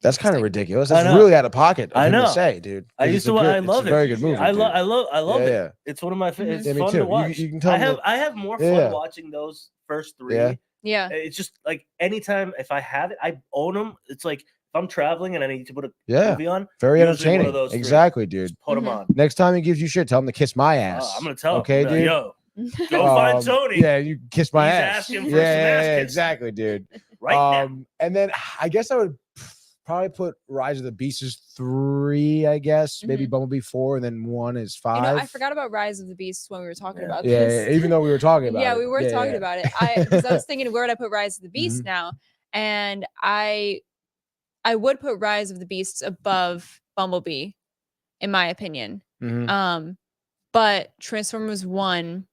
That's kind of ridiculous. I That's know. really out of pocket. Of I him to know. say, dude. I It's used a to. I good- love it's it. a very good movie. I love. dude. I love Yeah, it. yeah. It's one of my favorite. Mhm. It's Yeah, me fun too. to watch. You can tell I me have. I have more fun Yeah. watching those first 3. Yeah. Yeah. It's just like anytime if I have it, I own them. It's like if I'm traveling and I need to put a Yeah, movie on, very usually one of entertaining. those 3. Exactly, dude. just put them Mhm. on. Next time he gives you shit, tell him to kiss my ass. I'm gonna tell Okay, him. dude. Yo, go find Tony. Yeah, you kiss my He's ass. asking for yeah, some yeah, ass yeah, kissing. exactly, dude. right now. And then I guess I would probably put Rise of the Beasts as 3, I guess. Maybe Bumblebee 4, and then 1 is 5. You know, I forgot about Rise of the Beasts when we were talking about Yeah, this. even though we were talking about it. Yeah, we were talking about it. Because I was thinking, where would I put Rise of the Beasts Mhm. now? And I would put Rise of the Beasts above Bumblebee, in my opinion. Mhm. But Transformers 1,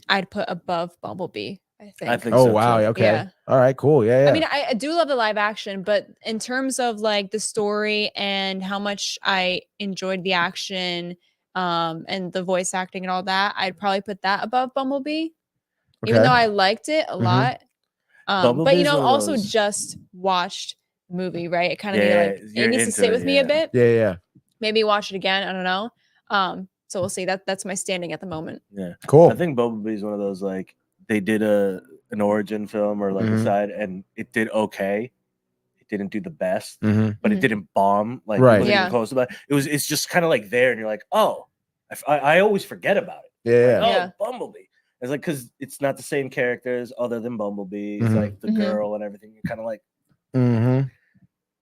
I'd put above Bumblebee. I think. Oh so, wow. too. Okay. Yeah. All right. Cool. Yeah. I mean, I do love the live action, but in terms of like the story and how much I enjoyed the action, and the voice acting and all that, I'd probably put that above Bumblebee, even though I liked it a lot. But Bumblebee's one of also those- just watched the movie, right? It kind of Yeah, it you're needs to into sit it, with me a yeah. bit. Yeah. Maybe watch it again. I don't know. So we'll see. That's my standing at the moment. Yeah. Cool. I think Bumblebee's one of those, like, they did an origin film or like a side, and it did okay. It didn't do the best, but it didn't bomb. Like, Right. it wasn't even close to that. It's just kind of like there, and you're like, oh, I always forget about it. Yeah. Like, Yeah. Bumblebee. It's like, because it's not the same characters other than Bumblebee. It's like the girl and everything. You're kind of like,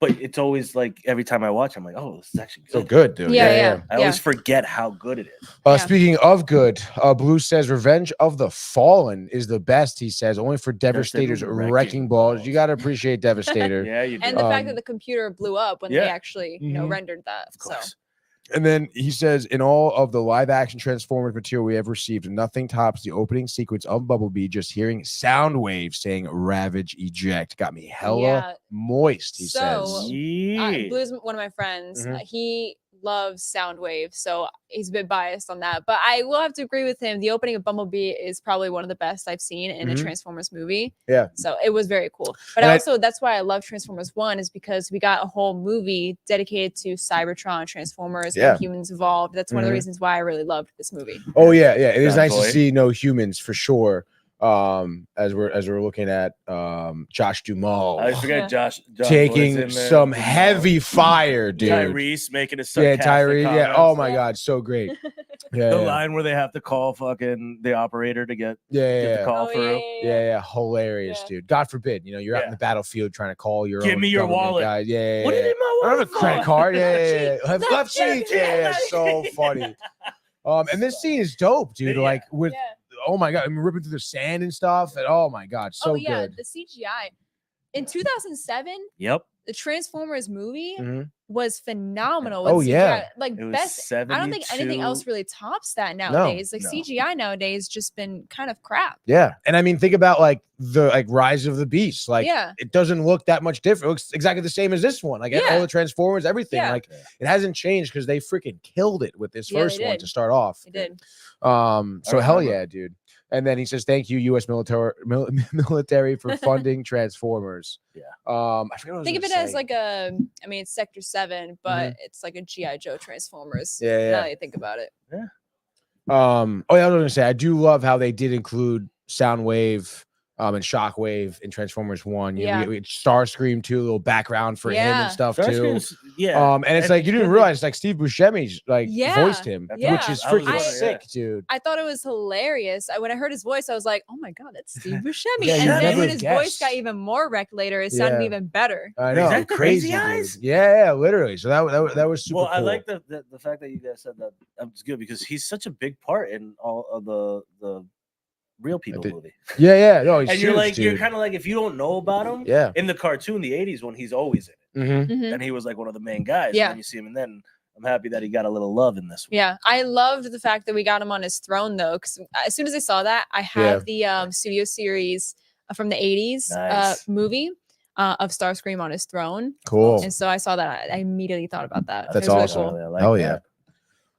but it's always like every time I watch, I'm like, oh, this is actually good. So good, dude. Yeah. I always forget how good it is. Speaking of good, Blue says Revenge of the Fallen is the best, he says, only for Devastator's wrecking balls. You got to appreciate Devastator. Yeah, you do. And the fact that the computer blew up when they actually, rendered that. Of course. So. And then he says, in all of the live action Transformers material we have received, nothing tops the opening sequence of Bumblebee. Just hearing sound waves saying "Ravage, eject" got me hella moist. He says, Blue's one of my friends. He loves Soundwave, so he's a bit biased on that. But I will have to agree with him. The opening of Bumblebee is probably one of the best I've seen in a Transformers movie. Yeah. So it was very cool. But also, that's why I love Transformers 1, is because we got a whole movie dedicated to Cybertron, Transformers, when humans evolved. That's one of the reasons why I really loved this movie. Oh yeah. It is nice to see no humans for sure. As we're looking at Josh Duhamel. I forget Josh taking some heavy fire, dude. Tyrese making a sarcastic Tyrese. comments. Oh my god, so great. The line where they have to call fucking the operator to get the call through. Yeah, hilarious, dude. God forbid, you're out in the battlefield trying to call your Give own me your wallet. guy. Yeah. What do you need my wallet? I have a credit card. Yeah. Left cheek. Yeah. So funny. And this scene is dope, dude. Like with. Oh my god, I'm ripping through the sand and stuff. And oh my god, so good. The CGI in 2007. Yep. The Transformers movie was phenomenal. Oh CGI. yeah, like best. I don't think anything else really tops that nowadays. CGI nowadays just been kind of crap. Yeah, and I mean, think about like the Rise of the Beast. Like, it doesn't look that much different. It looks exactly the same as this one. Like all the Transformers, everything. Like it hasn't changed because they freaking killed it with this first one to start off. It did. So hell yeah, dude. And then he says, "Thank you, U.S. military for funding Transformers." Yeah. I forget what Think of it as like it's Sector 7, but it's like a G.I. Joe Transformers. Yeah. Now that you think about it. Yeah. I was gonna say I do love how they did include Soundwave and Shockwave in Transformers 1. We Starscream too, a little background for him and stuff too. And it's like you didn't realize like Steve Buscemi's like voiced him, which is freaking sick, dude. I thought it was hilarious. When I heard his voice, I was like, "Oh my god, that's Steve Buscemi!" And then when his voice got even more wrecked later, it sounded even better. I know, is that crazy eyes? Dude. Yeah, literally. So that was super. Well, cool. I like the fact that you guys said that. It's good because he's such a big part in all of the Real People movie. Yeah. No, he's and huge, you're like, dude. you're kind of like, if you don't know about him, in the cartoon, the 80s one, he's always in it. And he was like one of the main guys. Yeah. And you see him, and then I'm happy that he got a little love in this one. Yeah, I loved the fact that we got him on his throne though, because as soon as I saw that, I have the studio series from the 80s movie of Starscream on his throne. Cool. And so I saw that, I immediately thought about that. That's awesome. Really cool. I like Hell that. yeah.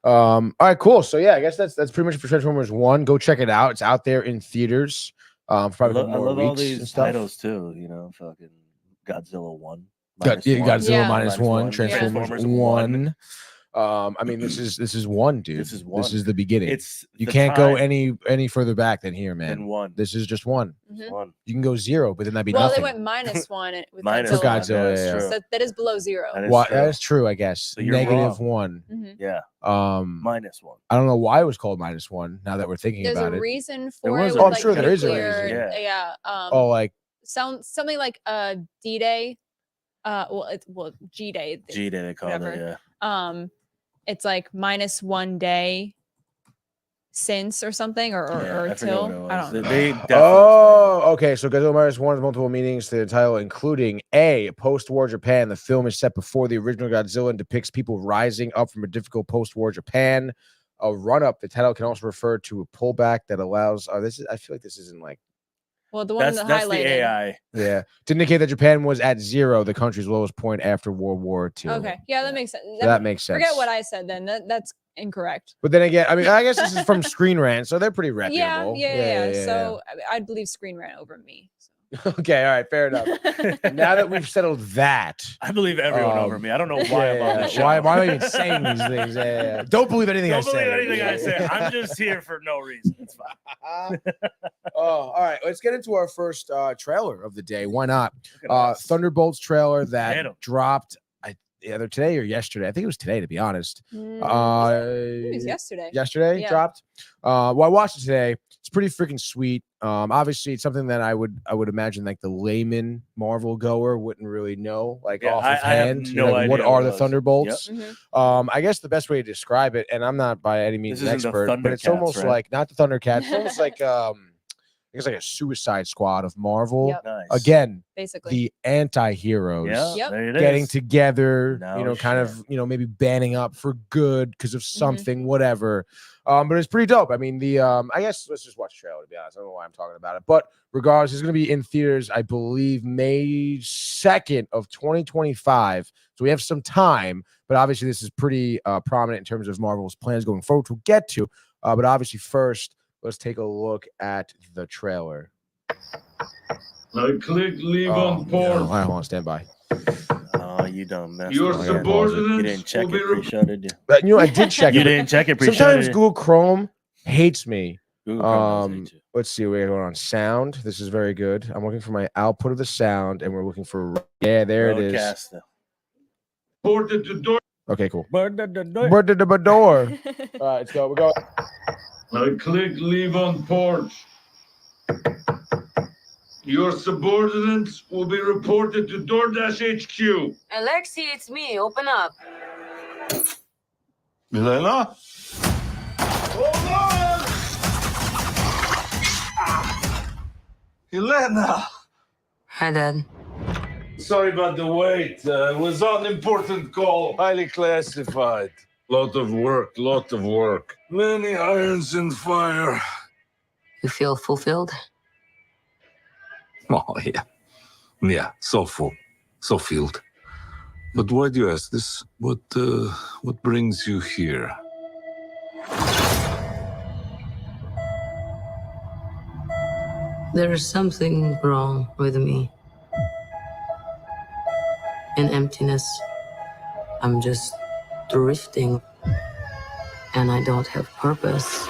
All right, cool. So yeah, I guess that's pretty much for Transformers 1. Go check it out. It's out there in theaters. For probably I love all these titles too. Fucking Godzilla 1. Godzilla minus one. Transformers 1. I mean, this is one, dude. This is one. This is the beginning. You the can't go time. any further back than here, man. Than one. This is just one. One. You can go 0, but then that'd be well, nothing. they went -1 with Minus Godzilla. For Godzilla, yeah. So that is below 0. That is true, I guess. So you're wrong. -1. Yeah. -1. I don't know why it was called -1. Now that we're thinking There's about a it, reason There for it. was with, a- I'm sure there is a nuclear- reason. Yeah. like Something like D-Day. G-Day. G-Day, they called it. Yeah. It's like -1 day since or something or I forget till. what it was. I don't know. They definitely okay. So Godzilla minus one has multiple meanings to the title, including A, post-war Japan. The film is set before the original Godzilla and depicts people rising up from a difficult post-war Japan. A run-up. The title can also refer to a pullback that allows. I feel like this isn't like Well, the one that's highlighted. the AI. Yeah, to indicate that Japan was at 0, the country's lowest point after World War II. Okay, yeah, that makes sense. So that makes sense. Forget what I said then. That's incorrect. But then again, I mean, I guess this is from Screen Rant, so they're pretty reputable. Yeah. So I'd believe Screen Rant over me. So. Okay, all right, fair enough. Now that we've settled that, I believe everyone over me. I don't know why I'm on the show. Why am I even saying these things? Yeah. Don't believe anything I say. Don't believe anything I say. I'm just here for no reason. It's fine. All right. Let's get into our first trailer of the day. Why not? Us. Thunderbolts trailer that dropped either today or yesterday. I think it was today, to be honest. It was yesterday. Yesterday dropped. Well, I watched it today. It's pretty freaking sweet. Obviously, it's something that I would imagine like the layman Marvel goer wouldn't really know, like off of hand. No idea what are the Thunderbolts? Yep. I guess the best way to describe it, and I'm not by any means an expert, but it's almost like not the Thundercats. It's almost like it's like a Suicide Squad of Marvel. Yep. Nice. Again, basically the anti-heroes getting together, kind of, maybe banding up for good because of something, whatever. But it's pretty dope. I mean, I guess let's just watch the trailer, to be honest. I don't know why I'm talking about it. But regardless, it's going to be in theaters, I believe, May 2nd of 2025. So we have some time. But obviously, this is pretty prominent in terms of Marvel's plans going forward, we'll get to. But obviously, first, let's take a look at the trailer. I click leave on port. All right, hold on, stand by. Oh, you don't mess Your with subordinates You didn't check will it be pre-show, did you? But I did check it. You didn't check it pre-show. Sometimes Google Chrome hates me. Google Chrome does hate you. Let's see. We're going on sound. This is very good. I'm looking for my output of the sound, and we're looking for there it is. Ported to door. Okay, cool. Door. All right, let's go. We're going. I click leave on porch. Your subordinates will be reported to DoorDash HQ. Alexi, it's me. Open up. Milena? Hold on! Elena! Hi, Dad. Sorry about the wait. It was an important call. Highly classified. Lot of work. Many irons in fire. You feel fulfilled? Oh, yeah. Yeah, so full. So filled. But why do you ask this? What brings you here? There is something wrong with me. An emptiness. I'm just drifting. And I don't have purpose.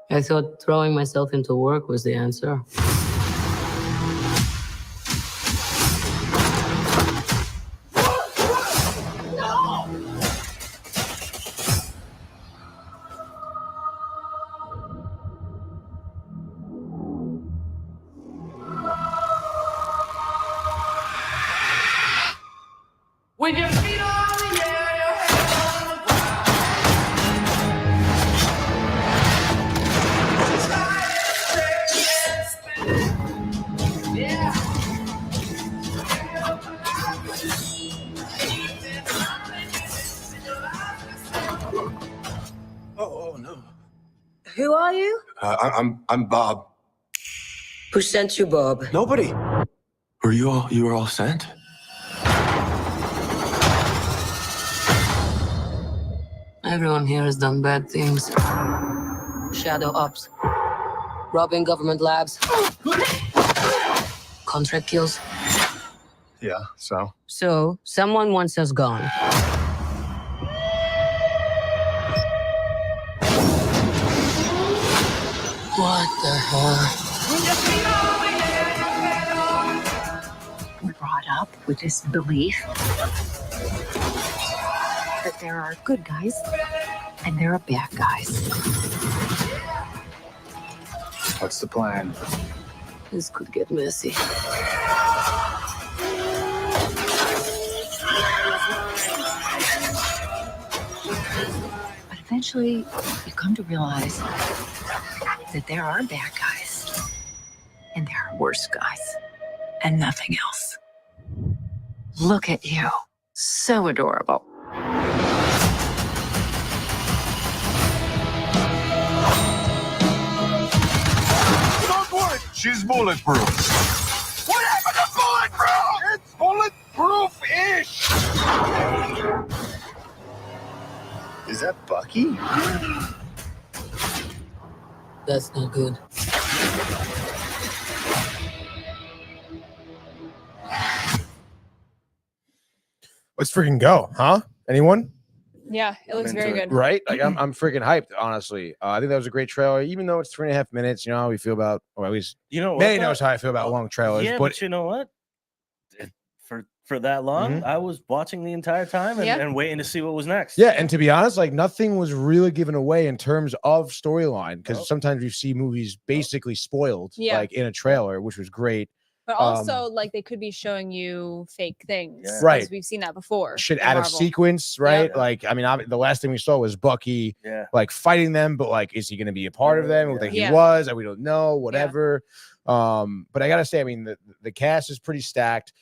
I thought throwing myself into work was the answer. When your feet are on the air, your head on the ground. Yeah. Oh no. Who are you? I'm Bob. Who sent you, Bob? Nobody. You were all sent? Everyone here has done bad things. Shadow ops. Robbing government labs. Contract kills. Yeah, so? So, someone wants us gone. What the hell? We're brought up with this belief that there are good guys and there are bad guys. What's the plan? This could get messy. But eventually, you come to realize that there are bad guys and there are worse guys and nothing else. Look at you. So adorable. Don't worry, She's bulletproof. What happened to bulletproof? It's bulletproof-ish. Is that Bucky? That's not good. Let's freaking go, huh? Anyone? Yeah, it looks into very it. good. Right? Like I'm freaking hyped, honestly. I think that was a great trailer, even though it's 3.5 minutes. You know how we feel about, or at least You know what? Manny though? knows how I feel about long trailers. Yeah, but but you know what? For that long, I was watching the entire time and waiting to see what was next. yeah, and to be honest, like nothing was really given away in terms of storyline, because Nope. sometimes you see movies basically spoiled, Yeah. like in a trailer, which was great. But also, like, they could be showing you fake things. Yeah. Right. Because we've seen that before. Shit in out of Marvel. sequence, right? Yeah. Like, I mean, the last thing we saw was Bucky Yeah. like fighting them, but like, is he going to be a part of them? We think he Yeah. was, and we don't know, whatever. But I gotta say, I mean, the cast is pretty stacked.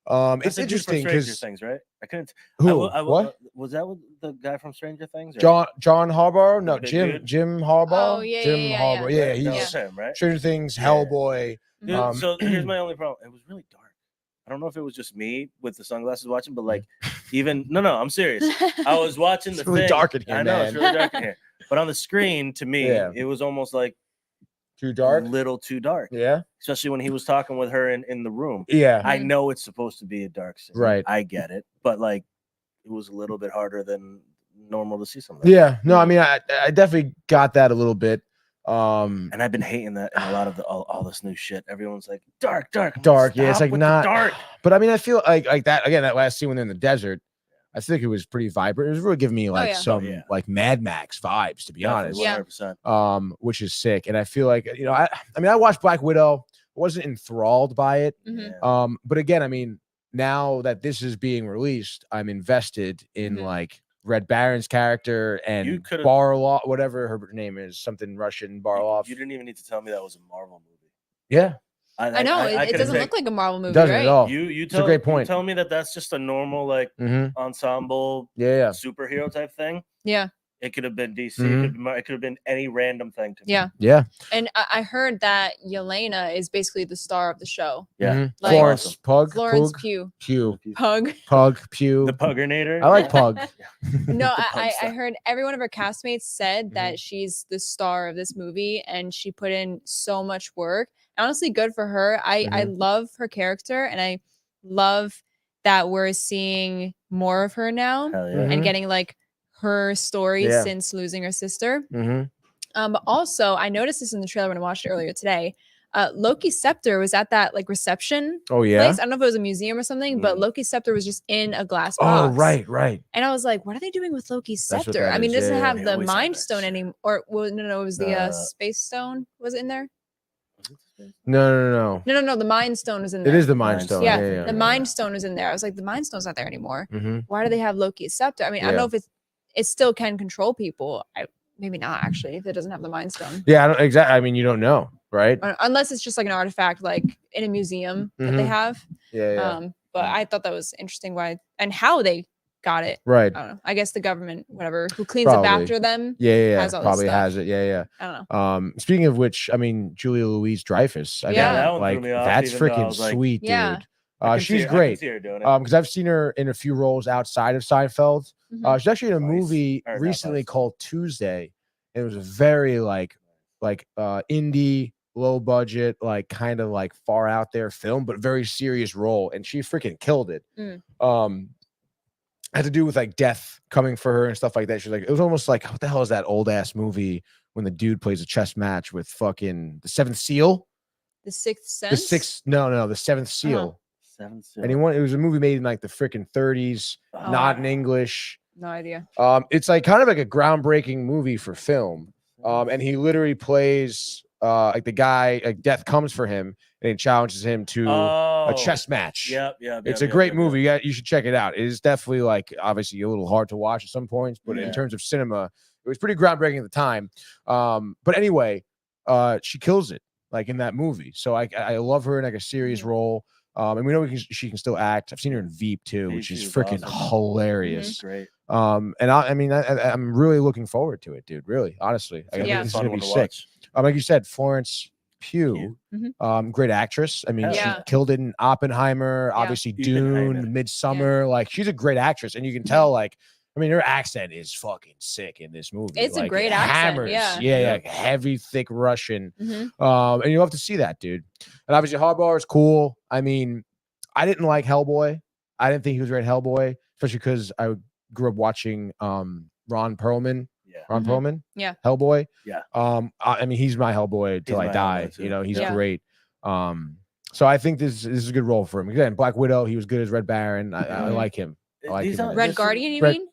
It's interesting because Things, right? I couldn't. who? What was that? With the guy from Stranger Things? or- John Harbaugh? No, big Jim dude? Jim Harbaugh. Oh, yeah, Jim yeah, Harbaugh. yeah. Yeah, That he's was him, right? Stranger Things, Yeah. Hellboy. Mhm. So here's my only problem. It was really dark. I don't know if it was just me with the sunglasses watching, but like, even no, I'm serious. I was watching the It's really thing. dark in here, I know it's man. really dark in here, but on the screen, to me, Yeah. it was almost like Too a dark. little too dark. Yeah, Especially when he was talking with her in the room. yeah, I know it's supposed to be a dark scene. Right. I get it, but like, it was a little bit harder than normal to see some of that. yeah. No, I mean, I definitely got that a little bit. And I've been hating that in a lot of all this new shit. Everyone's like dark. I'm like, Dark. Yeah, it's stop like with the not dark. But I mean, I feel like that again. That last scene when they're in the desert, I think it was pretty vibrant. It was really giving me like yeah. some yeah. like Mad Max vibes, to be honest. Yeah. 100%. Which is sick. And I feel like, you know, I mean, I watched Black Widow, wasn't enthralled by it. Mhm. Yeah. But again, I mean, now that this is being released, I'm invested in Mhm. like Red Baron's character You and could've- Barlov, whatever her name is, something Russian, Barlov. You didn't even need to tell me that was a Marvel movie. Yeah, I know. It could've doesn't taken- look like a Marvel movie, doesn't right? at all. You It's a great point. Tell me that that's just a normal like Mm-hmm. ensemble Yeah. superhero type thing. Yeah. It could have been DC. Mhm. It could have been any random thing to me. Yeah. Yeah. And I heard that Yelena is basically the star of the show. Yeah. Mhm. Like- Florence Awesome. Pug. Florence Pug? Pugh. Pew. Pug. Pug. Pew. The Pugginator. I like Pug. No, The pug I stuff. heard every one of her castmates said that she's the star of this movie and she put in so much work. Honestly, good for her. I love her character and I love that we're seeing more of her now Hell yeah. Mhm. and getting like her story Yeah. since losing her sister. Mm-hmm. But also, I noticed this in the trailer when I watched it earlier today. Loki's scepter was at that like reception Oh yeah. place. I don't know if it was a museum or something, but Mm. Loki's scepter was just in a glass Oh box. right. And I was like, what are they doing with Loki's That's what scepter? that I mean, is, it doesn't yeah, have They the always have Mind that Stone shit. anymore. Or well, no, it was the The- Space Stone. Was it in there? No. No. The Mind Stone was in It there. is the Mind Mind Stone. Stone. Yeah, Yeah. the Mind Stone was in there. I was like, the Mind Stone's not there anymore. Mm-hmm. Why do they have Loki's scepter? I mean, I don't Yeah. know if it still can control people. Maybe not actually if it doesn't have the Mind Stone. Yeah, I don't exactly. I mean, you don't know, right? Unless it's just like an artifact, like in a museum that they Mhm. have. Yeah. But I thought that was interesting why and how they got it. Right. I don't know. I guess the government, whatever, who cleans up Probably. after them. Yeah. has all this Probably stuff. has it. Yeah. I don't know. Speaking of which, I mean, Julia Louis-Dreyfus. I Yeah. mean, That one like threw me off, that's even though I freaking was like, sweet, Yeah. dude. I can She's see her- I can great. see her doing it. Because I've seen her in a few roles outside of Seinfeld. Mhm. She's actually in a Vice. movie Or not recently Vice. called Tuesday. And it was a very like indie, low budget, like kind of like far out there film, but very serious role. And she freaking killed it. Mm. Had to do with like death coming for her and stuff like that. She's like, it was almost like, what the hell is that old ass movie when the dude plays a chess match with fucking the Seventh Seal? The Sixth Sense. The sixth, no, the Seventh Seal. Seven Seal. Anyone? It was a movie made in like the freaking 30s, Oh, not in wow. English. No idea. It's like kind of like a groundbreaking movie for film. And he literally plays like the guy, like death comes for him and he challenges him to a chess match. Yep. It's a great movie. You should check it out. It is definitely like obviously a little hard to watch at some points, but in Yeah. terms of cinema, it was pretty groundbreaking at the time. But anyway, she kills it like in that movie. So I love her in like a serious role. And we know she can still act. I've seen her in Veep too, Veep, which is she was freaking awesome. hilarious. Great. And I'm really looking forward to it, dude. Really, honestly, I think Yeah. this is Fun gonna one be to sick. watch. Like you said, Florence Pugh. Great actress. I mean, she Yeah. killed it in Oppenheimer, obviously Dune, Midsummer. Like, she's a great actress, and you can tell, like, I mean, her accent is fucking sick in this movie. It's like, a great hammers. accent. Yeah. Like heavy, thick Russian. Mm-hmm. And you love to see that, dude. And obviously, Harbaugh is cool. I mean, I didn't like Hellboy. I didn't think he was great Hellboy, especially because I grew up watching Ron Perlman. Ron Perlman, Hellboy. I mean, he's my Hellboy till I die. You know, he's great. So I think this is a good role for him. Again, Black Widow, he was good as Red Baron. I like him. I like him. Red Guardian, you mean?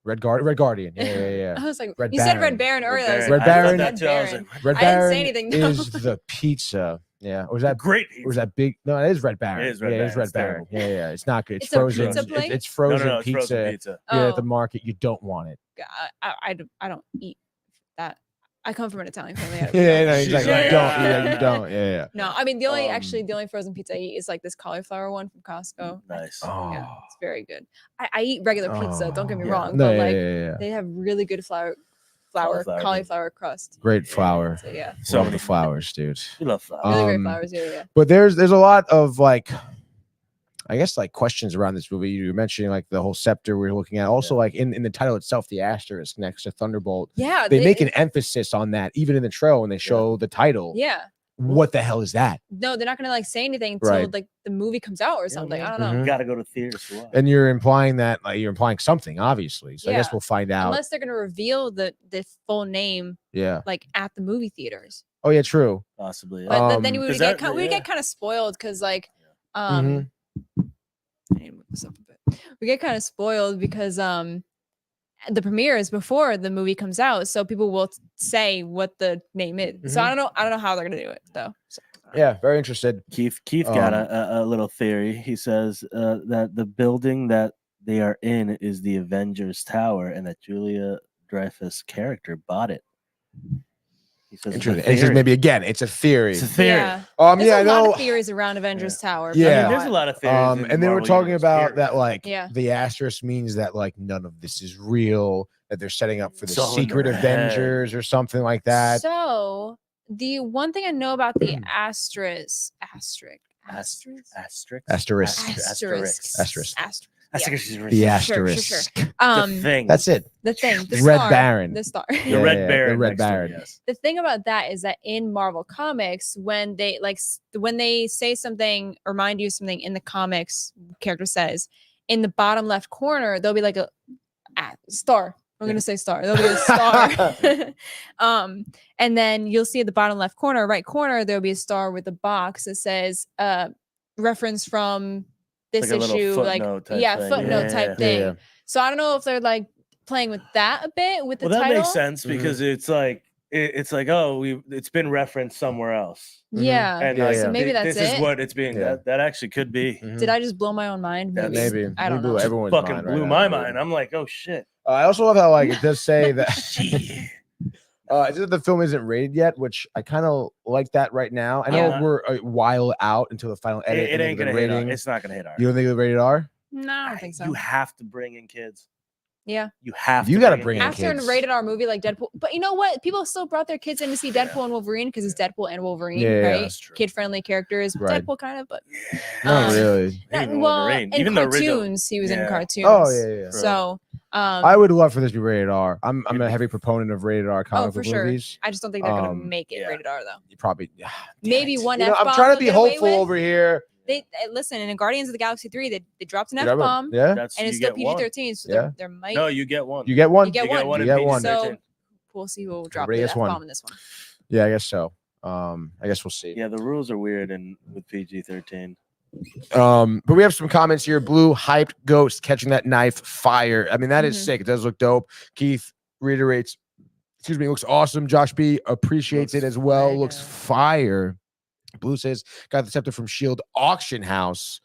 Red Guardian. Yeah. I was like, Red you Baron. said Red Baron earlier. Red Baron. Red Baron. Red I Baron didn't say anything. is the pizza. Yeah. Or was that great? Or was that big? No, it is Red Baron. It is Red Baron. It is Red Baron. Yeah. It's not good. It's It's a frozen. pizza place? It's frozen No, it's pizza. frozen pizza. Yeah, at the market. You don't want it. I don't eat that. I come from an Italian family. No, exactly. You don't. Yeah. No, I mean the only frozen pizza I eat is like this cauliflower one from Costco. Nice. Yeah, it's very good. I eat regular pizza. Don't get me wrong, but they have really good cauliflower crust. Great flour. So, yeah. So many flowers, dude. You love flowers. Really great flowers. Yeah. But there's a lot of like, I guess, like questions around this movie. You were mentioning like the whole scepter we're looking at. Also, like in the title itself, the asterisk next to Thunderbolt. Yeah. They make an emphasis on that even in the trailer when they show the title. Yeah. What the hell is that? No, they're not gonna like say anything until like the movie comes out or something. I don't know. You got to go to theaters to watch. And you're implying that you're implying something, obviously. So I guess we'll find out. Unless they're gonna reveal the full name. Yeah. Like at the movie theaters. Oh yeah, true. Possibly. Yeah. But then we would get kind of spoiled because like I need to move this up a bit. We get kind of spoiled because the premiere is before the movie comes out, so people will say what the name is. So I don't know how they're gonna do it though. So, yeah, very interested. Keith got a little theory. He says that the building that they are in is the Avengers Tower, and that Julia Dreyfus' character bought it. He says interesting. He says maybe again, it's a theory. It's a theory. Yeah. There's a lot of theories around Avengers Tower. Yeah, I mean, there's a lot of theories. And they were talking about that, like, Yeah. the asterisk means that like none of this is real. That they're setting up for the all in secret their Avengers or something like that. So the one thing I know about the asterisk. The asterisk. The thing. That's it. The thing. The Red star, Baron. The star. The Red Baron. The Red Baron. Yes. The thing about that is that in Marvel Comics, when they say something, remind you of something in the comics, character says, in the bottom left corner, there'll be like a star. I'm gonna say star. There'll be a star. And then you'll see at the bottom left corner, right corner, there'll be a star with a box that says reference from this Like a little issue, footnote type thing. footnote type thing. Yeah. So I don't know if they're like playing with that a bit with the Well, that title. makes sense because it's like it's been referenced somewhere else. Yeah. And So maybe that's this it. is what it's being. Yeah. That actually could be. Did I just blow my own mind? Maybe. I don't You blew know. everyone's Fucking mind blew right my now. mind. I'm like, oh shit. I also love how like it does say that it says the film isn't rated yet, which I kind of like that right now. I know we're a while out until the final edit. It ain't gonna rating. hit R. It's not gonna hit R. You don't think it's rated R? No, I don't think so. You have to bring in kids. Yeah. You have. You to gotta bring bring in After kids. a rated R movie like Deadpool, but you know what? People still brought their kids in to see Deadpool and Wolverine because it's Deadpool and Wolverine, Yeah, right? that's true. Kid-friendly characters. Right. Deadpool kind of, but Not really. Even well, Wolverine. in Even the original. cartoons, he was in Yeah. cartoons. Oh yeah. So, I would love for this to be rated R. I'm a heavy proponent of rated R comic for book sure. movies. I just don't think they're gonna make it rated R though. You probably Maybe one I'm F-bomb trying to they'll be get away hopeful with. over here. They listen in Guardians of the Galaxy 3. They dropped an Yeah, F-bomb. yeah. And it's you still get one. PG-13, so Yeah. there might. No, you get one. You get one. You get You get one. one. You in get one. PG-13. So we'll see who will drop Everybody the gets one. F-bomb in this one. Yeah, I guess so. I guess we'll see. Yeah, the rules are weird with PG-13. But we have some comments here. Blue hyped ghost catching that knife fire. I mean, that is sick. It does look dope. Keith reiterates, excuse me, looks awesome. Josh B appreciates it as well. mega. Looks fire. Blue says got the scepter from Shield Auction House.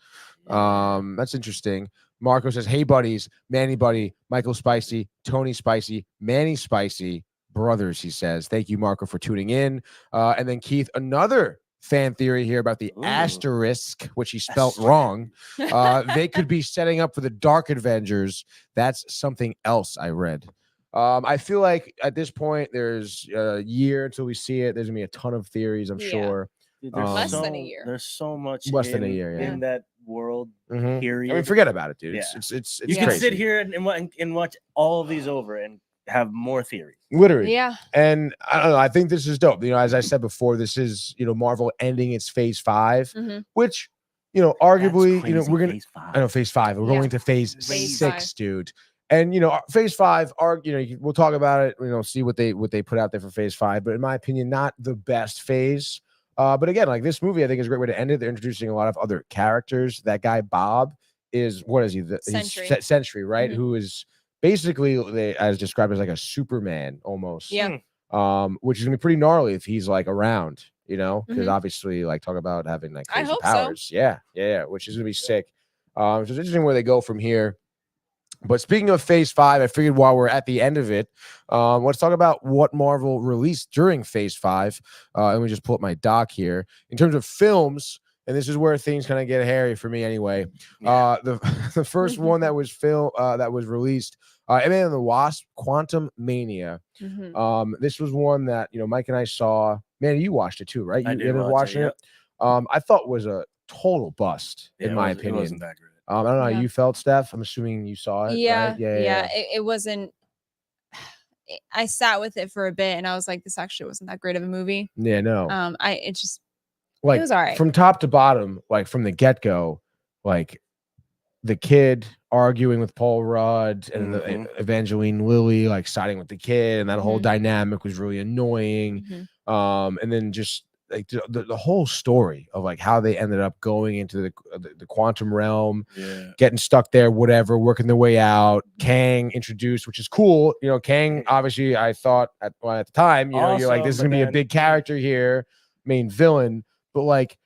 That's interesting. Marco says, hey buddies, Manny Buddy, Michael Spicy, Tony Spicy, Manny Spicy, brothers, he says. Thank you, Marco, for tuning in. And then Keith, another fan theory here about the asterisk, which he spelt wrong. They could be setting up for the Dark Avengers. That's something else I read. I feel like at this point, there's a year until we see it. There's gonna be a ton of theories, I'm sure. Dude, Less than a year. There's so much Less than a year, in that world. I Period. mean, forget about it, dude. Yeah. It's you can crazy. sit here and watch all of these over and have more theories. Literally. Yeah. And I don't know. I think this is dope. As I said before, this is, Marvel ending its phase 5, which, arguably, we're going to, I know phase 5. We're going to phase 6, dude. And, phase 5 are, we'll talk about it, see what they put out there for phase 5. But in my opinion, not the best phase. But again, like this movie, I think is a great way to end it. They're introducing a lot of other characters. That guy, Bob, is, what is he? He's Sentry, right? Who is basically, as described as like a Superman almost. Yeah. Which is gonna be pretty gnarly if he's like around, because obviously, like, talk about having like crazy powers. So. Yeah, which is gonna be sick. So it's interesting where they go from here. But speaking of phase 5, I figured while we're at the end of it, let's talk about what Marvel released during phase 5. Let me just pull up my doc here. In terms of films, and this is where things kind of get hairy for me anyway. The first one that was released, Ant-Man and the Wasp: Quantum Mania. This was one that Mike and I saw. Man, you watched it too, right? You ended up watching it. I thought was a total bust in my opinion. It wasn't that great. I don't know how you felt, Steph. I'm assuming you saw it. Yeah, right? yeah. It wasn't. I sat with it for a bit, and I was like, "This actually wasn't that great of a movie." Yeah, no. It just like it was all right from top to bottom, like from the get go, like the kid arguing with Paul Rudd and the Evangeline Lilly, like siding with the kid, and that whole dynamic was really annoying. And then just like the whole story of like how they ended up going into the quantum realm, getting stuck there, whatever, working their way out. Kang introduced, which is cool. Kang, obviously, I thought at the time, you're like, this is gonna be a big character here, main villain, but like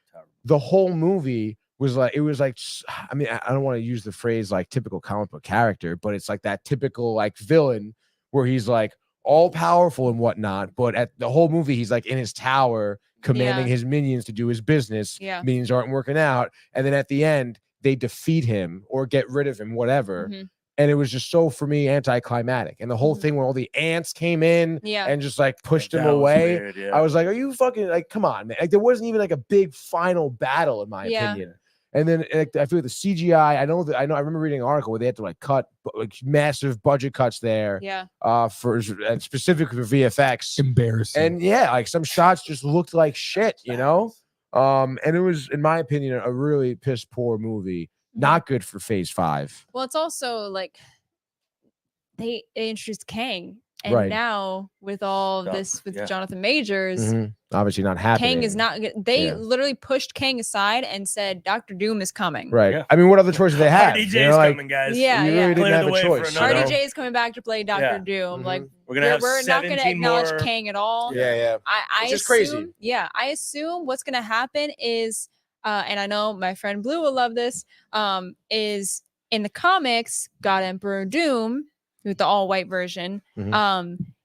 the whole movie was like, it was like, I mean, I don't want to use the phrase like typical comic book character, but it's like that typical like villain where he's like all powerful and whatnot, but at the whole movie he's like in his tower commanding his minions to do his business. Minions aren't working out, and then at the end they defeat him or get rid of him, whatever. And it was just so, for me, anticlimactic. And the whole thing where all the ants came in and just like pushed him away. Weird, I was like, are you fucking like, come on, man. Like there wasn't even like a big final battle in my opinion. And then I feel like the CGI, I remember reading an article where they had to like cut like massive budget cuts there. And specifically for VFX. Embarrassing. And like some shots just looked like shit, And it was, in my opinion, a really piss poor movie. Not good for phase 5. Well, it's also like they introduced Kang, and now with all this with Jonathan Majors, obviously not happening. Kang is not. They literally pushed Kang aside and said, "Dr. Doom is coming." Right. I mean, what other choices they had? RDJ is coming, guys. You really didn't have a choice. RDJ is coming back to play Dr. Doom. Like we're not going to acknowledge Kang at all. I just crazy. Yeah, I assume what's going to happen is. And I know my friend Blue will love this, is in the comics, God Emperor Doom, with the all-white version,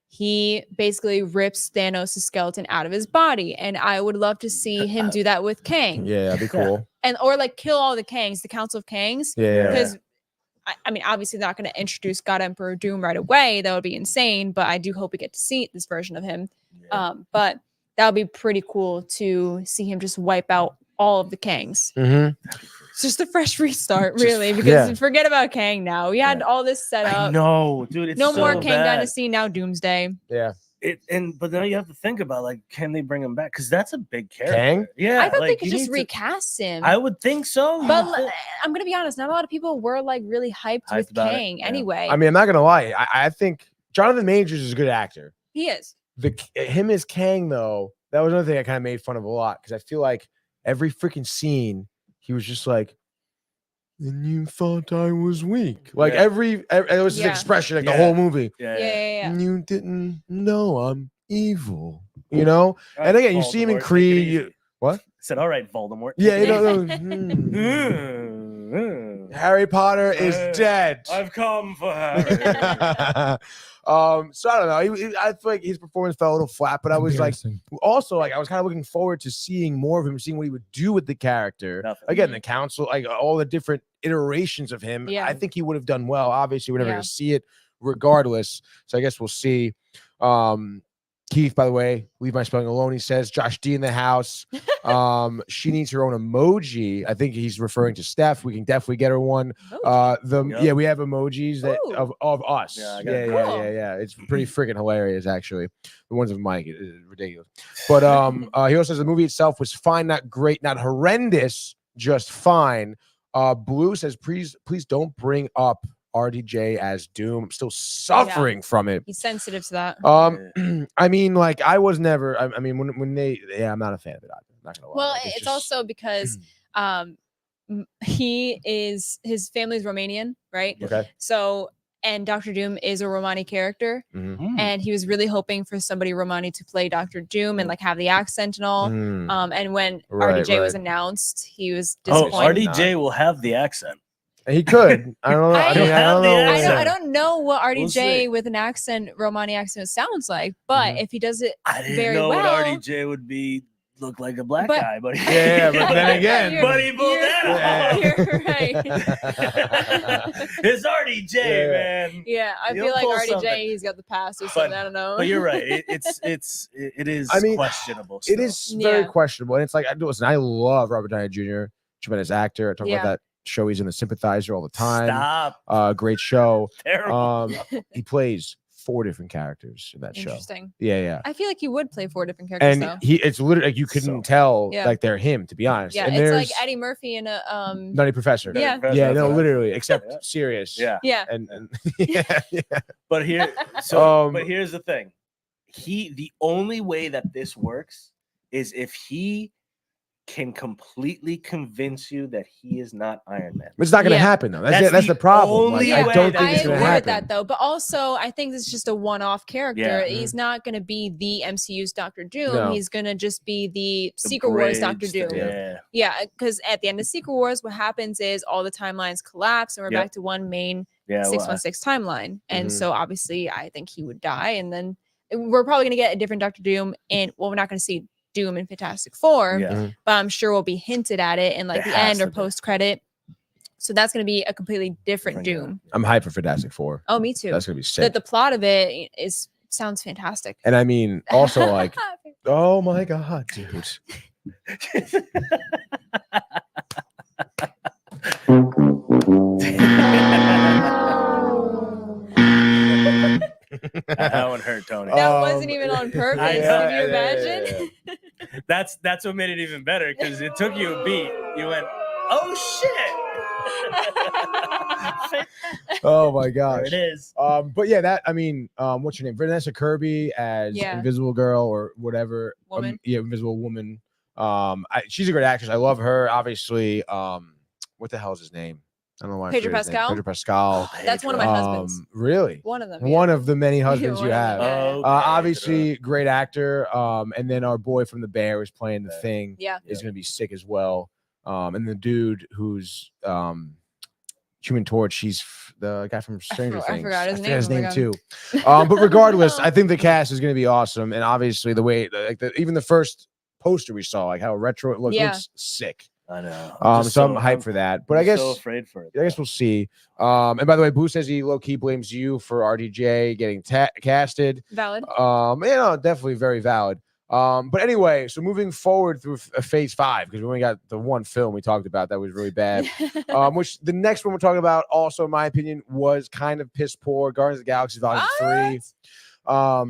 he basically rips Thanos' skeleton out of his body. And I would love to see him do that with Kang. Yeah, that'd be cool. Or like kill all the Kangs, the Council of Kangs. Because, I mean, obviously not going to introduce God Emperor Doom right away. That would be insane. But I do hope we get to see this version of him. But that would be pretty cool to see him just wipe out all of the Kangs. It's just a fresh restart, really, because forget about Kang now. We had all this set up. No, dude, it's no so more Kang bad. Dynasty, now Doomsday. But now you have to think about, like, can they bring him back? Because that's a big character. Kang? Yeah, I thought they could just recast him. I would think so. But I'm gonna be honest, not a lot of people were like really hyped with Kang anyway. I mean, I'm not gonna lie. I think Jonathan Majors is a good actor. He is. Him as Kang, though, that was another thing I kind of made fun of a lot, because I feel like every freaking scene, he was just like, and you thought I was weak. Like it was his expression, like the whole movie. And you didn't know I'm evil, And again, you see him in Creed. What? I said, all right, Voldemort. Harry Potter is dead. I've come for Harry. So I don't know. I feel like his performance fell a little flat, but I was like, also like I was kind of looking forward to seeing more of him, seeing what he would do with the character. Again, the council, like all the different iterations of him. I think he would have done well. Obviously, we're never going to see it regardless. So I guess we'll see. Keith, by the way, leave my spelling alone. He says Josh D in the house. She needs her own emoji. I think he's referring to Steph. We can definitely get her one. Yeah, we have emojis that of us. Yeah. It's pretty freaking hilarious, actually. The ones of Mike is ridiculous. But he also says the movie itself was fine, not great, not horrendous, just fine. Blue says, please don't bring up RDJ as Doom. I'm still suffering from it. He's sensitive to that. I mean, like I was never. I mean, when they, I'm not a fan of it. I'm not gonna lie. Well, like, it's just, also because his family's Romanian, right? Okay. So, and Dr. Doom is a Romani character, and he was really hoping for somebody Romani to play Dr. Doom and like have the accent and all. And when RDJ was announced, he was disappointed. RDJ will have the accent. He could. I don't know. I don't know what RDJ with an accent, Romani accent, sounds like. But if he does it very well, what RDJ would be. Look like a black guy, but but then again, but he pulled that off. You're right. It's RDJ, man. Yeah, I feel like RDJ, something. He's got the pass or something. I don't know. But you're right. It is questionable. Still. It is very questionable, and it's like listen, I love Robert Downey Jr. Tremendous actor. I talk about that show. He's in The Sympathizer all the time. Stop. Great show. Terrible. He plays 4 different characters in that show. Interesting. Yeah. I feel like he would play 4 different characters. And it's literally like you couldn't tell like they're him, to be honest. Yeah, and it's like Eddie Murphy in a Nutty Professor. Yeah. Literally, except serious. Yeah. And But here's the thing. The only way that this works is if he can completely convince you that he is not Iron Man. It's not going to happen though. That's the problem. Like, I don't think it's going to happen. With that though, but also I think it's just a one-off character. Yeah. He's not going to be the MCU's Doctor Doom. No. He's going to just be the Secret Wars Doctor Doom. Yeah, because at the end of Secret Wars, what happens is all the timelines collapse, and we're back to one main 616 timeline. And so obviously, I think he would die, and then we're probably going to get a different Doctor Doom. And we're not going to see Doom in Fantastic Four, but I'm sure we'll be hinted at it in like the end or post credit. So that's going to be a completely different Doom. I'm hyped for Fantastic Four. Oh, me too. That's going to be sick. The plot of it sounds fantastic. And I mean, also like, oh my God, dude. That one hurt, Tony. That wasn't even on purpose. Can you imagine? That's what made it even better because it took you a beat. You went, oh shit. Oh my gosh. There it is. But yeah, what's her name? Vanessa Kirby as Invisible Girl or whatever. Woman. Invisible Woman. She's a great actress. I love her. Obviously, what the hell is his name? I don't know why. Pedro Pascal. Pedro Pascal. That's one of my husbands. Really? One of them. One of the many husbands you have. Okay. Obviously, great actor. And then our boy from The Bear is playing the Thing. Yeah. Is going to be sick as well. And the dude who's Human Torch, he's the guy from Stranger Things. I forgot his name too. But regardless, I think the cast is going to be awesome. And obviously, the way even the first poster we saw, like how retro it looks sick. I know. So I'm hyped for that. But I guess so afraid for it. I guess we'll see. And by the way, Boo says he low-key blames you for RDJ getting casted. Valid. Definitely very valid. But anyway, so moving forward through phase 5, because we only got the one film we talked about that was really bad. Which the next one we're talking about, also in my opinion, was kind of piss poor. Guardians of the Galaxy Volume 3. I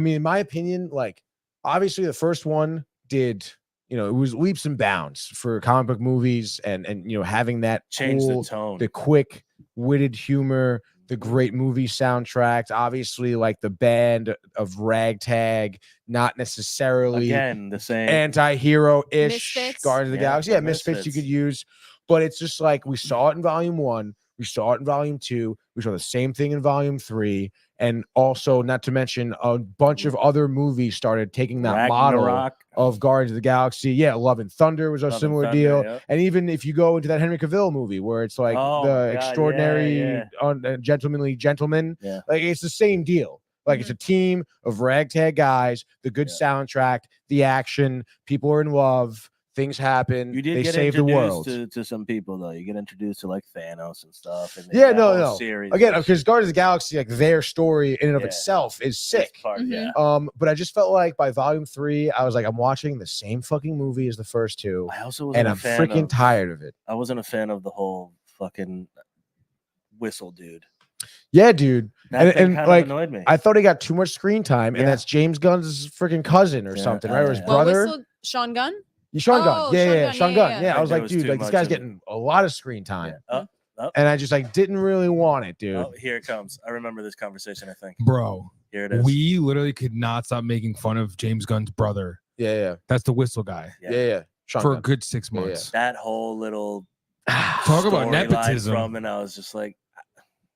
mean, in my opinion, like obviously the first one did. It was leaps and bounds for comic book movies and having that change the tone, the quick witted humor, the great movie soundtracks, obviously like the band of ragtag, not necessarily again the same anti-hero-ish Guardians of the Galaxy. Yeah, Misfits you could use, but it's just like we saw it in Volume 1, we saw it in Volume 2, we saw the same thing in Volume 3. And also, not to mention, a bunch of other movies started taking that model of Guardians of the Galaxy. Yeah, Love and Thunder was a similar deal. Yep. And even if you go into that Henry Cavill movie where it's like extraordinary, gentlemanly gentleman, like it's the same deal. Like it's a team of ragtag guys, the good soundtrack, the action, people are in love. things happen. You did they get save the world. to some people though. You get introduced to like Thanos and stuff. And Yeah, that no, whole no. Series Again, because Guardians of the Galaxy, like their story in and of Yeah. itself is sick. Yeah. But I just felt like by volume 3, I was like, I'm watching the same fucking movie as the first two, I also wasn't and a I'm fan freaking of, tired of it. I wasn't a fan of the whole fucking whistle dude. Yeah, dude. That thing And kind like, of annoyed me. I thought he got too much screen time, and Yeah. that's James Gunn's freaking cousin or Yeah, something, right? Or his yeah. What brother. whistle? Sean Gunn? Sean Oh, Gunn. Yeah, Sean yeah, Gunn, Sean yeah, Gunn. yeah. Yeah, I was There like, was dude, too like this much guy's of it. getting a lot of screen time. Yeah. Oh, And I just like didn't really want it, dude. oh, here it comes. I remember this conversation, I think. Bro, Here it is. we literally could not stop making fun of James Gunn's brother. Yeah. That's the whistle guy Yeah. Sean for Gunn. a good 6 Yeah, months. That whole little Talk about storyline nepotism. from, and I was just like,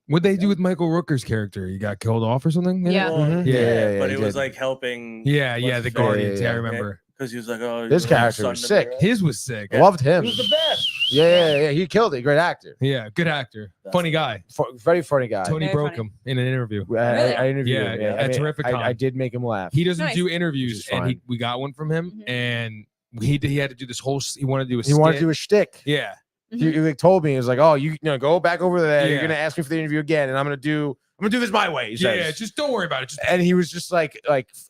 What'd they do with Michael Rooker's character? He got killed off or something? Yeah. well, Mhm. yeah, but he it was did. like helping. Yeah, what's the his face? Guardians. Yeah, I yeah. remember. Because he was like, oh, His you're character son was to sick. me, right? His was sick. I loved He him. was the best. Yeah. He killed it. Great actor. Yeah, good actor. That's Funny guy. Very funny guy. Tony Very broke funny. him in an interview. I interviewed Yeah, him. yeah, at Terrificon. I did make him laugh. He doesn't Nice. do Which interviews, is and fine. we got one from him, Mhm. and he had to do this whole. He wanted to do a. He wanted to skit. do a shtick. Yeah, He like told me, he was like, "Oh, you know, go back over there. You're Yeah. gonna ask me for the interview again, and I'm gonna do this my way." He says. yeah. Just don't worry about it. Just And he was just like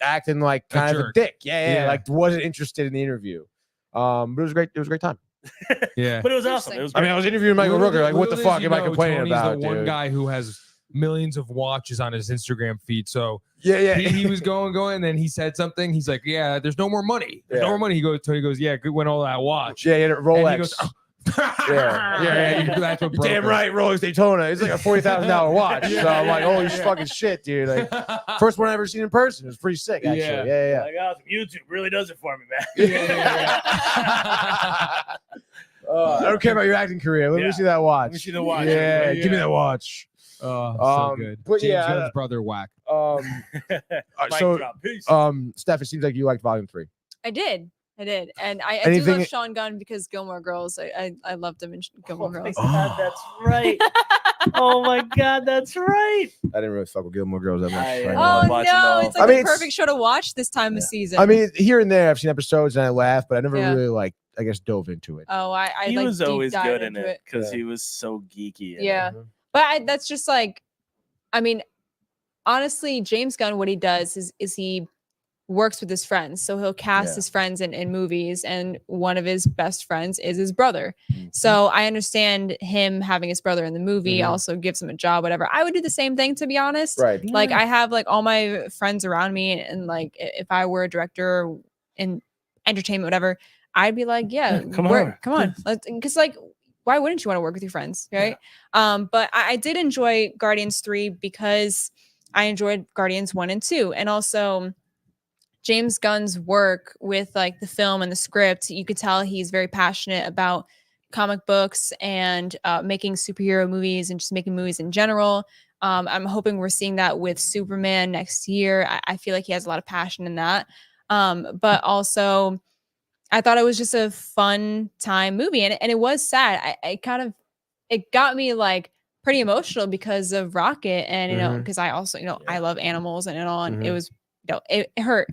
acting like A kind of a jerk. dick. Yeah, Yeah. like wasn't interested in the interview. But it was great. It was a great time. yeah. But it was awesome. It was I mean, great. I was interviewing Michael Little Rooker. Like, what the does fuck he am I know, complaining Tony's about, the one dude? guy who has millions of watches on his Instagram feed. So Yeah. he was going, and then he said something. He's like, "Yeah, there's no more money. There's no Yeah. more money." Tony goes, "Yeah, good win all that watch." Yeah, Rolex. And he goes, "Oh." Yeah. That's what You're broke damn him. right, Rolex Daytona. It's like a $40,000 watch. Yeah, So I'm like, yeah, holy yeah. fucking shit, dude. Like, first one I ever seen in person. It was pretty sick, actually. Yeah. Yeah. Like, oh, YouTube really does it for me, man. I don't care about your acting career. Let Yeah. me see that watch. Let me see the watch. Yeah, Yeah. give me that watch. Oh, so good. but James yeah, Gunn's brother whack. Mic So, drop. Peace. Steph, it seems like you liked Volume 3. I did. And I do Anything- love Sean Gunn because Gilmore Girls. I loved him in Gilmore Oh my Girls. God, that's right. Oh my God, that's right. I didn't really fuck with Gilmore Girls that much. I- right Oh, now. Oh watching no, all- it's like I mean, the it's- perfect show to watch this time of season. I mean, here and there, I've seen episodes and I laugh, but I never Yeah. really like, I guess, dove into it. oh, I He like was deep always dived good in into it because Yeah. he was so geeky. in Yeah. it. But that's just like, I mean, honestly, James Gunn, what he does is he works with his friends. So he'll cast Yeah. his friends in movies, and one of his best friends is his brother. Mhm. So I understand him having his brother in the movie, Mhm. also gives him a job, whatever. I would do the same thing, to be honest. Right. Like I have like all my friends around me, and like if I were a director in entertainment, whatever, I'd be like, yeah, Come on. come on, because like, why wouldn't you want to work with your friends, right? But I did enjoy Guardians 3 because I enjoyed Guardians 1 and 2, and also James Gunn's work with like the film and the script. You could tell he's very passionate about comic books and making superhero movies and just making movies in general. I'm hoping we're seeing that with Superman next year. I feel like he has a lot of passion in that. But also, I thought it was just a fun time movie, and it was sad. It got me like pretty emotional because of Rocket, and you know, because I also I love animals and all, and it was it hurt.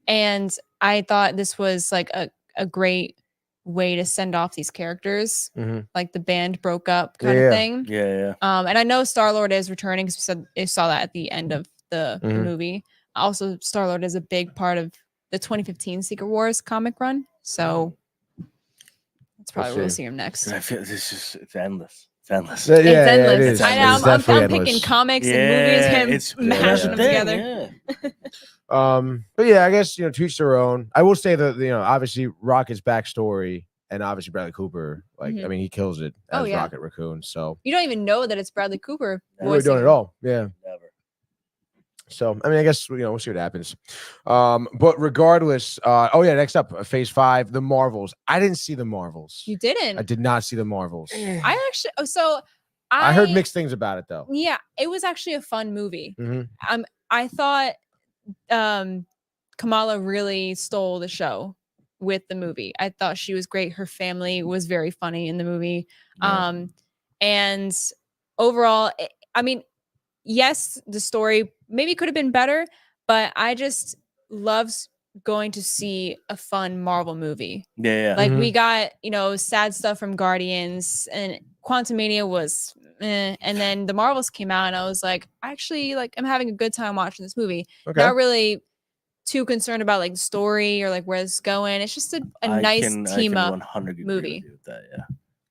And I thought this was like a great way to send off these characters. Like the band broke up kind of thing. Yeah. And I know Star-Lord is returning because we saw that at the end of the movie. Also, Star-Lord is a big part of the 2015 Secret Wars comic run. So that's probably where we'll see him next. I feel it's endless. It's endless. Yeah, It's endless. it is. I know. It's I'm definitely picking endless. comics and movies, it's mashing them thing, together. yeah. But yeah, I guess to each their own. I will say that obviously Rocket's backstory and obviously Bradley Cooper, like I mean, he kills it as Oh, yeah. Rocket Raccoon. So You don't even know that it's Bradley Cooper. I really don't voicing at him. all. Yeah. Never. So I mean, I guess we'll see what happens. But regardless, next up, Phase 5, the Marvels. I didn't see the Marvels. You didn't. I did not see the Marvels. I actually. I heard mixed things about it though. Yeah, it was actually a fun movie. Mhm. I thought Kamala really stole the show with the movie. I thought she was great. Her family was very funny in the movie. Yeah. And overall, I mean, yes, the story maybe could have been better, but I just loved going to see a fun Marvel movie. Yeah. Like we got, sad stuff from Guardians, and Quantumania was and then the Marvels came out and I was like, actually, like I'm having a good time watching this movie. Okay. Not really too concerned about like the story or like where it's going. It's just a nice team up 100 movie. agree with that, yeah.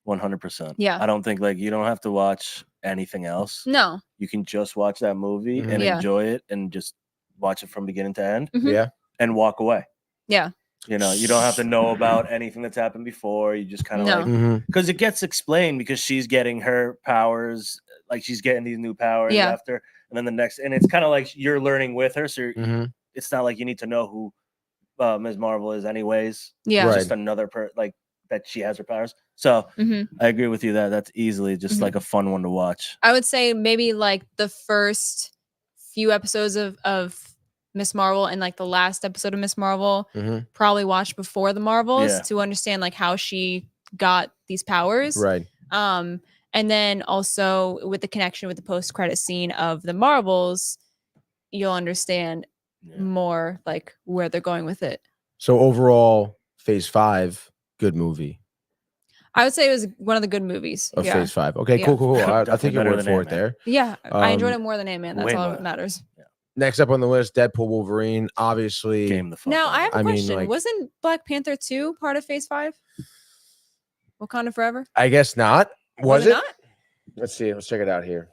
100%. Yeah. I don't think like you don't have to watch anything else. No. You can just watch that movie and enjoy it and just watch it from beginning to end. Yeah. And walk away. Yeah. You don't have to know about anything that's happened before. You just kind of like, because it gets explained because she's getting her powers, like she's getting these new powers after, and then the next, and it's kind of like you're learning with her. So it's not like you need to know who Ms. Marvel is anyways. Yeah. It's just another like that she has her powers. So I agree with you that that's easily just like a fun one to watch. I would say maybe like the first few episodes of Miss Marvel and like the last episode of Miss Marvel probably watch before the Marvels to understand like how she got these powers. Right. And then also with the connection with the post-credit scene of the Marvels, you'll understand more like where they're going with it. So overall, Phase 5, good movie. I would say it was one of the good movies Of Phase 5. Okay, cool. I think you're word for it there. Yeah, I enjoyed it more than Ant-Man. That's all that matters. Next up on the list, Deadpool Wolverine. Obviously. Now, I have a question. Wasn't Black Panther 2 part of Phase 5? Wakanda Forever? I guess not. Was it? Not? Let's see. Let's check it out here.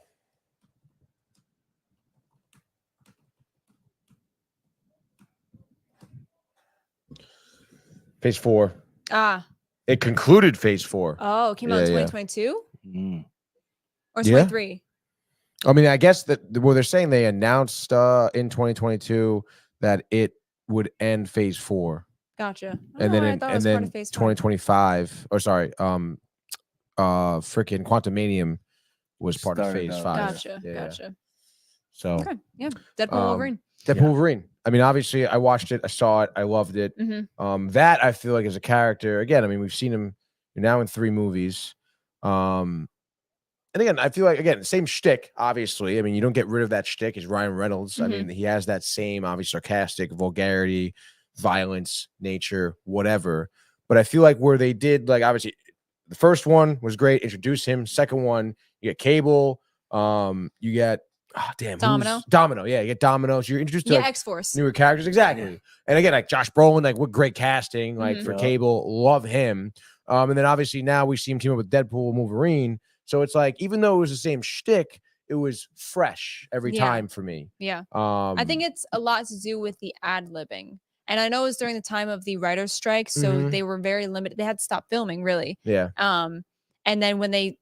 Phase 4. It concluded Phase 4. Oh, it came out in 2022? Or 23? I mean, I guess that they're saying they announced in 2022 that it would end Phase 4. Gotcha. And then 2025, or sorry, freaking Quantumanium was part of Phase 5. Gotcha. So Deadpool Wolverine. Wolverine. I mean, obviously, I watched it, I saw it, I loved it. That I feel like as a character, again, I mean, we've seen him now in 3 movies. And again, I feel like, again, same shtick, obviously. I mean, you don't get rid of that shtick. Is Ryan Reynolds. I mean, he has that same, obviously, sarcastic, vulgarity, violence, nature, whatever. But I feel like where they did, like, obviously, the first one was great, introduce him. Second one, you get Cable. You get, Domino. Yeah, you get Domino. So you're introduced to X-Force. Newer characters. Exactly. And again, like Josh Brolin, like, what great casting, like, for Cable. Love him. And then, obviously, now we see him team up with Deadpool and Wolverine. So it's like, even though it was the same shtick, it was fresh every time for me. Yeah. I think it's a lot to do with the ad-libbing. And I know it was during the time of the writer's strike, so they were very limited. They had to stop filming, really. Yeah. And then when they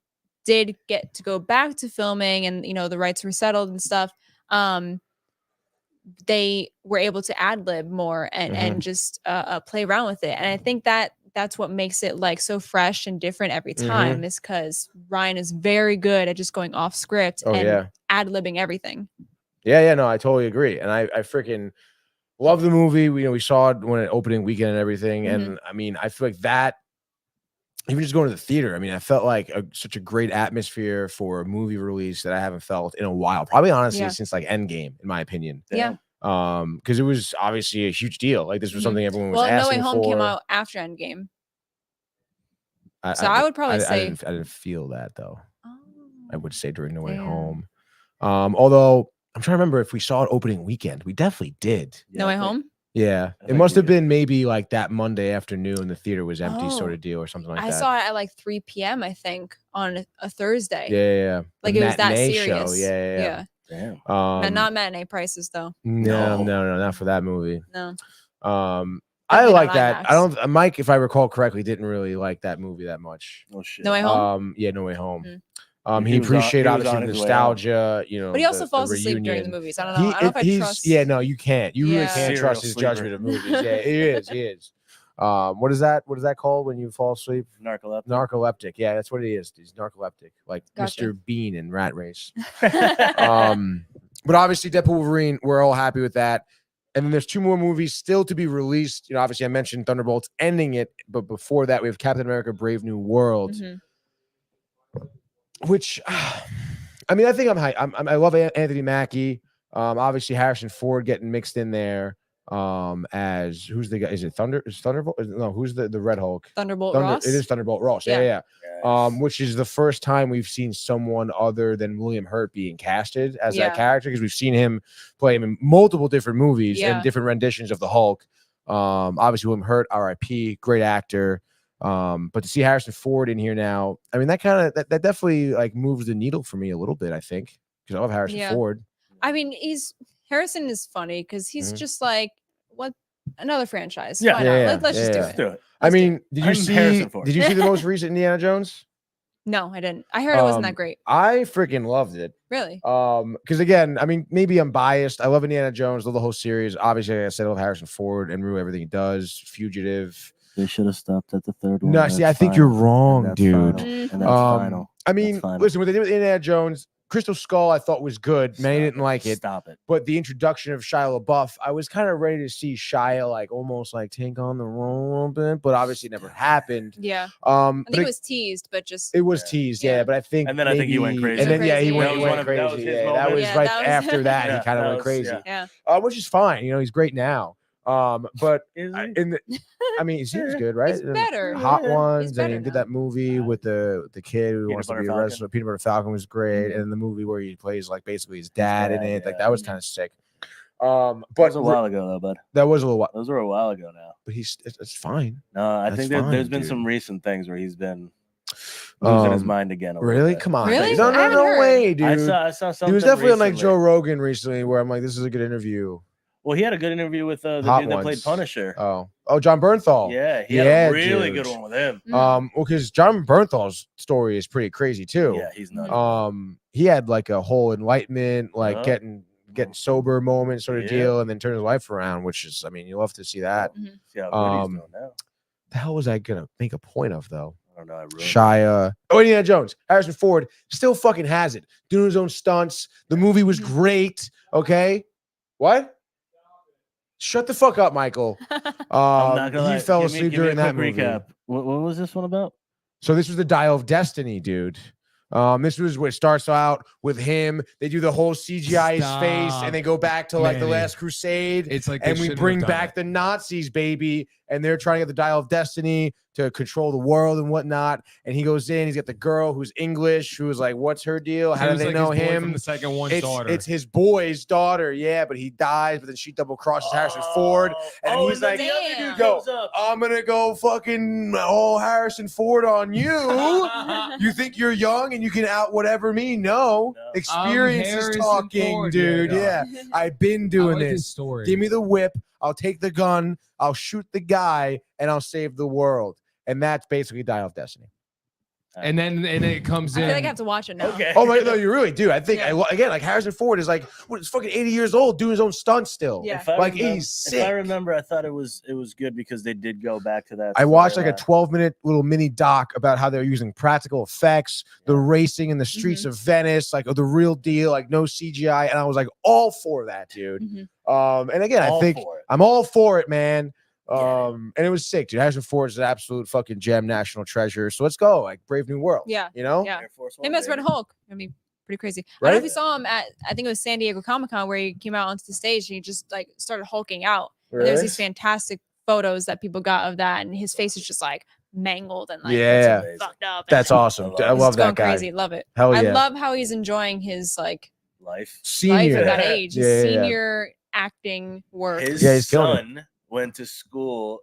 did get to go back to filming and, the rights were settled and stuff, they were able to ad-lib more and just play around with it. And I think that's what makes it like so fresh and different every time is because Ryan is very good at just going off script and ad-libbing everything. Yeah, no, I totally agree. And I freaking love the movie. We saw it when it opening weekend and everything. And I mean, I feel like that, even just going to the theater, I mean, I felt like such a great atmosphere for a movie release that I haven't felt in a while. Probably honestly since like Endgame, in my opinion. Yeah. Because it was obviously a huge deal. Like this was something everyone was asking for. No Way Home came out after Endgame. I would probably say I didn't feel that though. I would say during No Way Home. Although I'm trying to remember if we saw it opening weekend. We definitely did. No Way Home? Yeah. It must have been maybe like that Monday afternoon the theater was empty sort of deal or something like that. I saw it at like 3 p.m. I think on a Thursday. Yeah. Like it was that serious. Show. Yeah. Damn. And not matinee prices though. No, not for that movie. No. I like that. IMAX. Mike, if I recall correctly, didn't really like that movie that much. Oh shit. No Way Home? Yeah, No Way Home. He appreciated obviously the nostalgia, But he also falls asleep during the movies. I don't know. I don't know if I trust. Yeah, no, you can't. You really can't trust his judgment of movies. Yeah, he is. What is that? What is that called when you fall asleep? Narcoleptic. Yeah, that's what it is. He's narcoleptic, like Mr. Bean in Rat Race. But obviously, Deadpool Wolverine, we're all happy with that. And then there's 2 more movies still to be released. Obviously, I mentioned Thunderbolts ending it, but before that, we have Captain America: Brave New World, which, I mean, I think I'm hyped. I love Anthony Mackie. Obviously, Harrison Ford getting mixed in there. as who's the guy? Is it Thunderbolt? No, who's the Red Hulk? Thunderbolt Ross. It is Thunderbolt Ross. Yeah. Which is the first time we've seen someone other than William Hurt being casted as that character, because we've seen him play him in multiple different movies and different renditions of the Hulk. Obviously William Hurt, R.I.P., great actor. But to see Harrison Ford in here now, I mean, that that definitely like moves the needle for me a little bit, I think, because I love Harrison Ford. I mean, Harrison is funny because he's just like, what, another franchise? Yeah, why not? Let's just do it. I mean, did you see the most recent Indiana Jones? No, I didn't. I heard it wasn't that great. I freaking loved it. Really? Because again, I mean, maybe I'm biased. I love Indiana Jones, love the whole series. Obviously, like I said, I love Harrison Ford and everything he does. Fugitive. They should have stopped at the third one. No, see, I think you're wrong, dude. And that's final. I mean, listen, what they did with Indiana Jones, Crystal Skull, I thought was good. Many didn't like it. Stop it. But the introduction of Shia LaBeouf, I was kind of ready to see Shia like almost like take on the role a little bit, but obviously it never happened. Yeah. I think it was teased, but just it was teased, But I think, and then I think he went crazy. And then he went crazy. That was right after that. He kind of went crazy. Yeah. Which is fine. You know, he's great now. But I mean, he seems good, right? He's better. Hot Ones, and he did that movie with the kid who wants to be a wrestler. Peanut Butter Falcon was great, and the movie where he plays like basically his dad in it, like that was kind of sick. But that was a while ago, though, bud. That was a little while. Those were a while ago now. But it's fine. No, I think there's been some recent things where he's been losing his mind again. Really? Come on. Really? No way, dude. I saw something. He was definitely on like Joe Rogan recently, where I'm like, this is a good interview. Well, he had a good interview with the dude that played Punisher. Oh, John Bernthal. Yeah, he had a really good one with him. Well, because John Bernthal's story is pretty crazy too. Yeah, he's nuts. He had like a whole enlightenment, like getting sober moment sort of deal, and then turn his life around, which is, I mean, you love to see that. See how good he's doing now. The hell was I gonna make a point of though? I don't know. Shia. Oh, Indiana Jones. Harrison Ford still fucking has it. Doing his own stunts. The movie was great. Okay. What? Shut the fuck up, Michael. He fell asleep during that movie. Recap. What was this one about? So this was the Dial of Destiny, dude. This was what starts out with him. They do the whole CGI his face, and they go back to like the Last Crusade. It's like, and we bring back the Nazis, baby, and they're trying to get the Dial of Destiny to control the world and whatnot. And he goes in. He's got the girl who's English, who was like, "What's her deal? How do they know him?" From the second one's daughter. It's his boy's daughter, but he dies. But then she double crosses Harrison Ford, and he's like, "Yo, I'm gonna go fucking all Harrison Ford on you. You think you're young and you can out whatever me? No. Experience is talking, Ford, dude. Yeah, I've been doing this. Give me the whip. I'll take the gun. I'll shoot the guy, and I'll save the world." And that's basically Dial of Destiny. And then it comes in. I feel like I have to watch it now. Okay. Oh my, no, you really do. I think again, like Harrison Ford is like, he's fucking 80 years old doing his own stunts still. Yeah. Like he's sick. If I remember, I thought it was good because they did go back to that. I watched like a 12-minute little mini doc about how they're using practical effects, the racing in the streets of Venice, like the real deal, like no CGI, and I was like all for that, dude. And again, I think I'm all for it, man. And it was sick, dude. Harrison Ford is an absolute fucking gem, national treasure. So let's go, like Brave New World. Yeah, you know, him as Red Hulk. I mean, pretty crazy. Right? I don't know if you saw him at, I think it was San Diego Comic-Con, where he came out onto the stage and he just like started hulking out. Really? There's these fantastic photos that people got of that, and his face is just like mangled and like fucked up. That's awesome. I love that guy. Crazy, love it. Hell yeah. I love how he's enjoying his like life senior at that age. His senior acting work. His son went to school.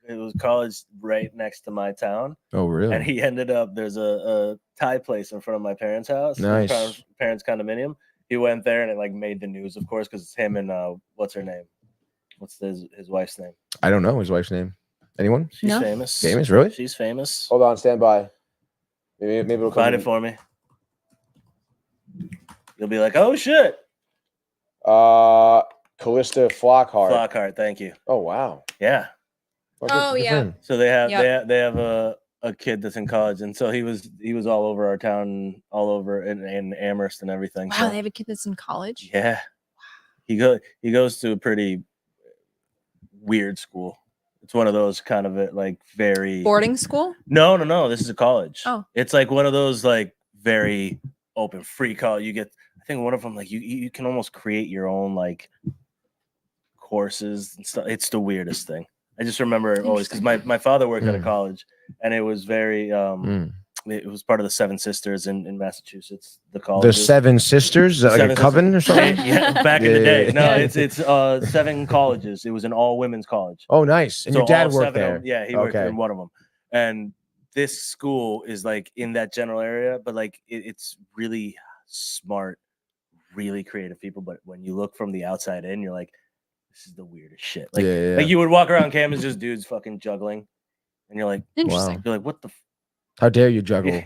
It was college right next to my town. Oh, really? And he ended up, there's a Thai place in front of my parents' house. Nice. Parents' condominium. He went there and it like made the news, of course, because it's him and what's her name? What's his wife's name? I don't know his wife's name. Anyone? She's famous. Famous, really? She's famous. Hold on, stand by. Maybe it'll come. Find it for me. You'll be like, oh shit. Callista Flockhart. Flockhart, thank you. Oh wow. Yeah. Oh yeah. So they have a kid that's in college, and so he was all over our town, all over in Amherst and everything. Wow, so, they have a kid that's in college. Yeah. He goes to a pretty weird school. It's one of those kind of like very boarding school. No. This is a college. Oh, it's like one of those like very open, free college. You get, I think one of them like you can almost create your own like horses and stuff. It's the weirdest thing. I just remember it always because my father worked at a college, and it was very it was part of the Seven Sisters in Massachusetts. The college. The Seven Sisters, is that like a coven or something? Yeah, back in the day. No, it's 7 colleges. It was an all women's college. Oh, nice. And So your dad all worked 7 of there. them- yeah, he worked in one of them. And this school is like in that general area, but like it's really smart, really creative people. But when you look from the outside in, you're like, this is the weirdest shit. Like, like you would walk around campus, just dudes fucking juggling, and you're like, Interesting. You're like, what the? How dare you juggle?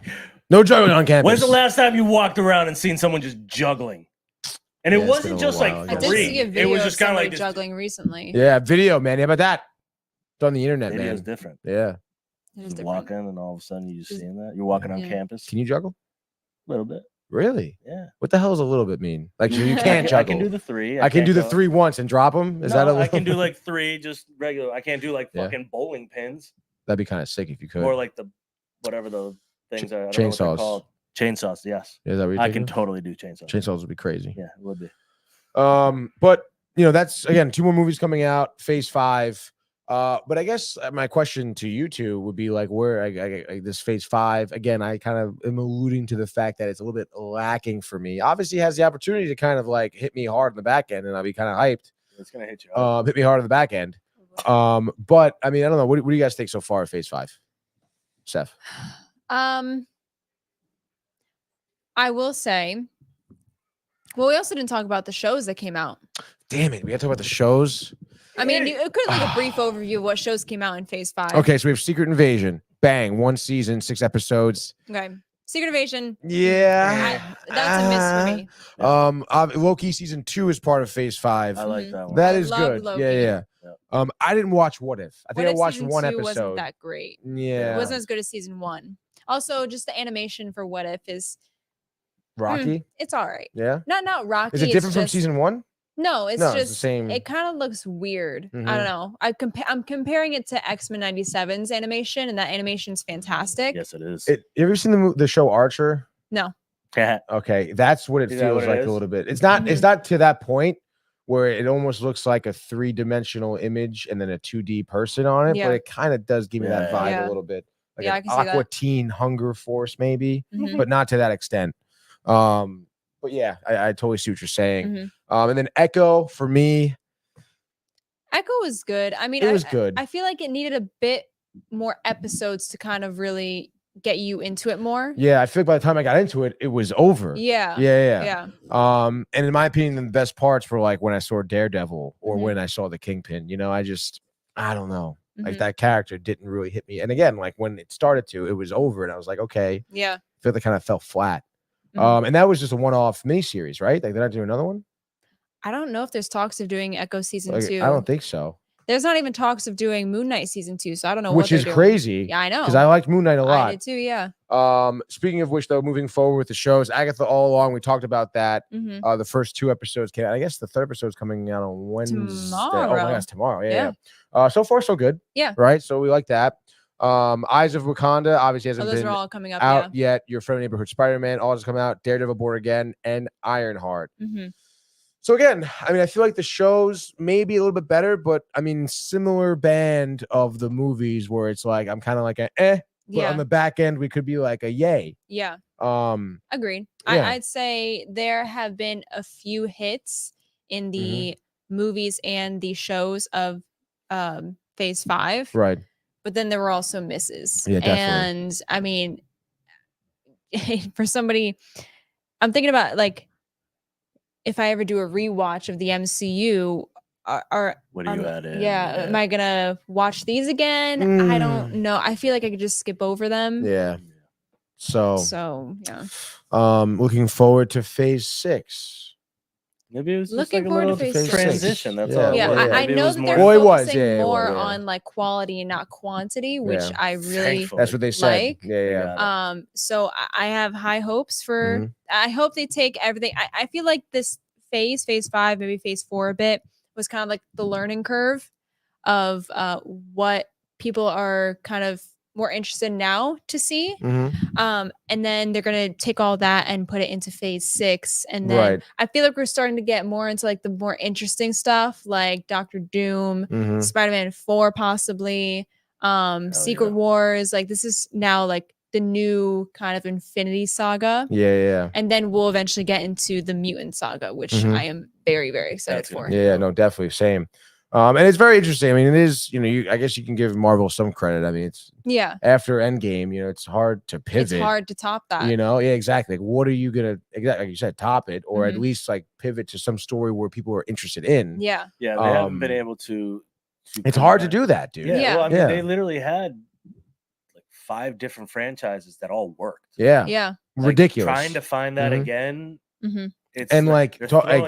No juggling on campus. When's the last time you walked around and seen someone just juggling? And it Yeah, it's been wasn't a just while, like I did free. see a It video was of just kind of somebody like this. juggling recently. Yeah, video, man. How about that? It's on the internet, Video's man. different. Yeah. It is Just different. walking, and all of a sudden you just seeing that. You're walking on Yeah. campus. Can you juggle? A little bit. Really? Yeah. What the hell does a little bit mean? Like you can't juggle. I can do the 3. I can do the can't go- 3 once and drop them. Is No, that a I little? can do like 3 just regular. I can't do like Yeah. fucking bowling pins That'd be kind of sick if you could. or like the whatever the things are. I don't know what they're Chainsaws. called. Chainsaws, yes. Is that what you're I thinking can of? totally do chainsaws. Chainsaws would be crazy. Yeah, it would be. But you know, that's again 2 more movies coming out. Phase 5. But I guess my question to you two would be like, where I this Phase 5 again? I kind of am alluding to the fact that it's a little bit lacking for me. Obviously, has the opportunity to kind of like hit me hard in the back end, and I'll be kind of hyped. It's gonna hit you. Hit me hard in the back end. But I mean, I don't know. What do you guys think so far of Phase 5? Steph. I will say, well, we also didn't talk about the shows that came out. Damn it, we got to talk about the shows. I mean, it could like a brief overview of what shows came out in Phase 5. Okay, so we have Secret Invasion. Bang, 1 season, 6 episodes. Okay. Secret Invasion. Yeah. That's a miss for me. Loki season 2 is part of Phase 5. I like that one. That I is loved good. Loki. Yeah. I didn't watch What If. I think What I If watched season 1 2 episode. wasn't that great. Yeah. It wasn't as good as season 1. Also, just the animation for What If is Rocky. it's all right. Yeah. Not Rocky. Is it it's different from just- season 1? No, it's No, just it's the same. It kind of looks weird. Mhm. I don't know. I'm comparing it to X-Men 97's animation, and that animation's fantastic. Yes, it is. You ever seen the show Archer? No. Okay, that's what it Is that feels what it like is? a little bit. It's not. It's Mhm. not to that point where it almost looks like a 3-dimensional image and then a 2D person on it, Yeah. but it kind of does give me that Yeah. vibe Yeah. a little bit, like Yeah, I an can see that. Aqua Teen Hunger Force, maybe, Mhm. but not to that extent. But yeah, I totally see what you're saying. Mhm. And then Echo for me, Echo was good. I mean, it was good. I feel like it needed a bit more episodes to kind of really get you into it more. Yeah, I feel like by the time I got into it, it was over. Yeah. Yeah. Yeah. And in my opinion, the best parts were like when I saw Daredevil or Mhm. when I saw the Kingpin. You know, I don't know. Like Mhm. that character didn't really hit me. And again, like when it started to, it was over, and I was like, okay, Yeah. I feel like it kind of fell flat. Mhm. And that was just a one-off miniseries, right? Like, did I do another one? I don't know if there's talks of doing Echo season Like, 2. I don't think so. There's not even talks of doing Moon Knight season 2, so I don't know Which what is they're doing. crazy. Yeah, I know. Because I liked Moon Knight a I lot. did too. Yeah. Speaking of which, though, moving forward with the shows, Agatha All Along, we talked about that. hmm The first 2 episodes came out. I guess the 3rd episode's coming out on Wednesday. Oh my Tomorrow. gosh, tomorrow. Yeah. Yeah. So far, so good. Yeah. Right. So we like that. Eyes of Wakanda obviously Oh, hasn't those been are all coming up. out yet. Your Friendly Neighborhood Spider-Man all has come out. Daredevil Born Again and Ironheart. Yeah. hmm So again, I mean, I feel like the shows may be a little bit better, but I mean, similar band of the movies where it's like I'm kind of like a but Yeah. on the back end we could be like a yay. Yeah. Agreed. Yeah. I'd say there have been a few hits in the movies and the shows of Phase 5, Right. but then there were also misses. Yeah, definitely. And I mean, for somebody, I'm thinking about like if I ever do a rewatch of the MCU, What do you add in? yeah, am I gonna watch these again? I don't know. I feel like I could just skip over them. Yeah. So So yeah. looking forward to Phase 6. Maybe it was just Looking like a forward to little Phase 6. transition. That's Yeah, all. Yeah, well, I Maybe it know was that more- they're Well, it was, focusing yeah, it more was, yeah. on like quality and not quantity, which Yeah. I really Thankfully. That's what they said. like. Yeah. Yeah. So I have high hopes for Mhm. I hope they take everything. I feel like this phase 5, maybe Phase 4 a bit, was kind of like the learning curve of what people are kind of more interested now to see. Mhm. And then they're gonna take all that and put it into phase 6. And then I feel like we're starting to get more into like the more interesting stuff, like Doctor Doom, Mhm. Spider-Man 4, possibly, Secret Wars. Like this is now like the new kind of Infinity Saga. Yeah. And then we'll eventually get into the Mutant Saga, which I am very, very excited for. Yeah, no, definitely same. And it's very interesting. I mean, it is, I guess you can give Marvel some credit. I mean, it's after Endgame, it's hard to pivot. It's hard to top that. Yeah, exactly. Like, what are you gonna like you said, top it, or at least like pivot to some story where people are interested in? Yeah. Yeah, they haven't been able to it's hard to do that, dude. Yeah. Well, I mean, they literally had like 5 different franchises that all worked. Yeah. Yeah. Like, Ridiculous. Trying to find that again. It's and like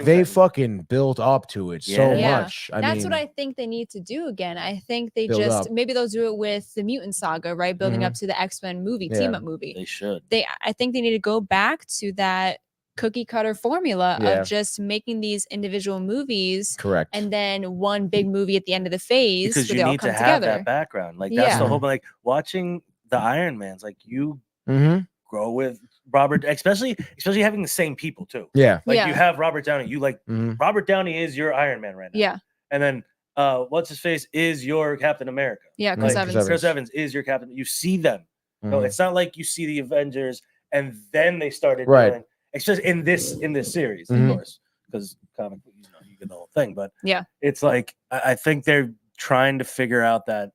they fucking built up to it so much. That's what I think they need to do again. I think they just maybe they'll do it with the Mutant Saga, right? Building up to the X-Men movie, team up movie. They should. I think they need to go back to that cookie cutter formula of just making these individual movies. Correct. And then one big movie at the end of the phase because where you they all need come to have together. that background. Like that's the whole like watching the Iron Mans, like you grow with Robert, especially having the same people too. Yeah. Like you have Robert Downey. You like Robert Downey is your Iron Man right now. Yeah. And then what's his face is your Captain America. Yeah, Chris Evans. Chris Evans is your Captain. You see them. No, it's not like you see the Avengers and then they started doing, especially in this series, of course, because comic you get the whole thing. But it's like I think they're trying to figure out that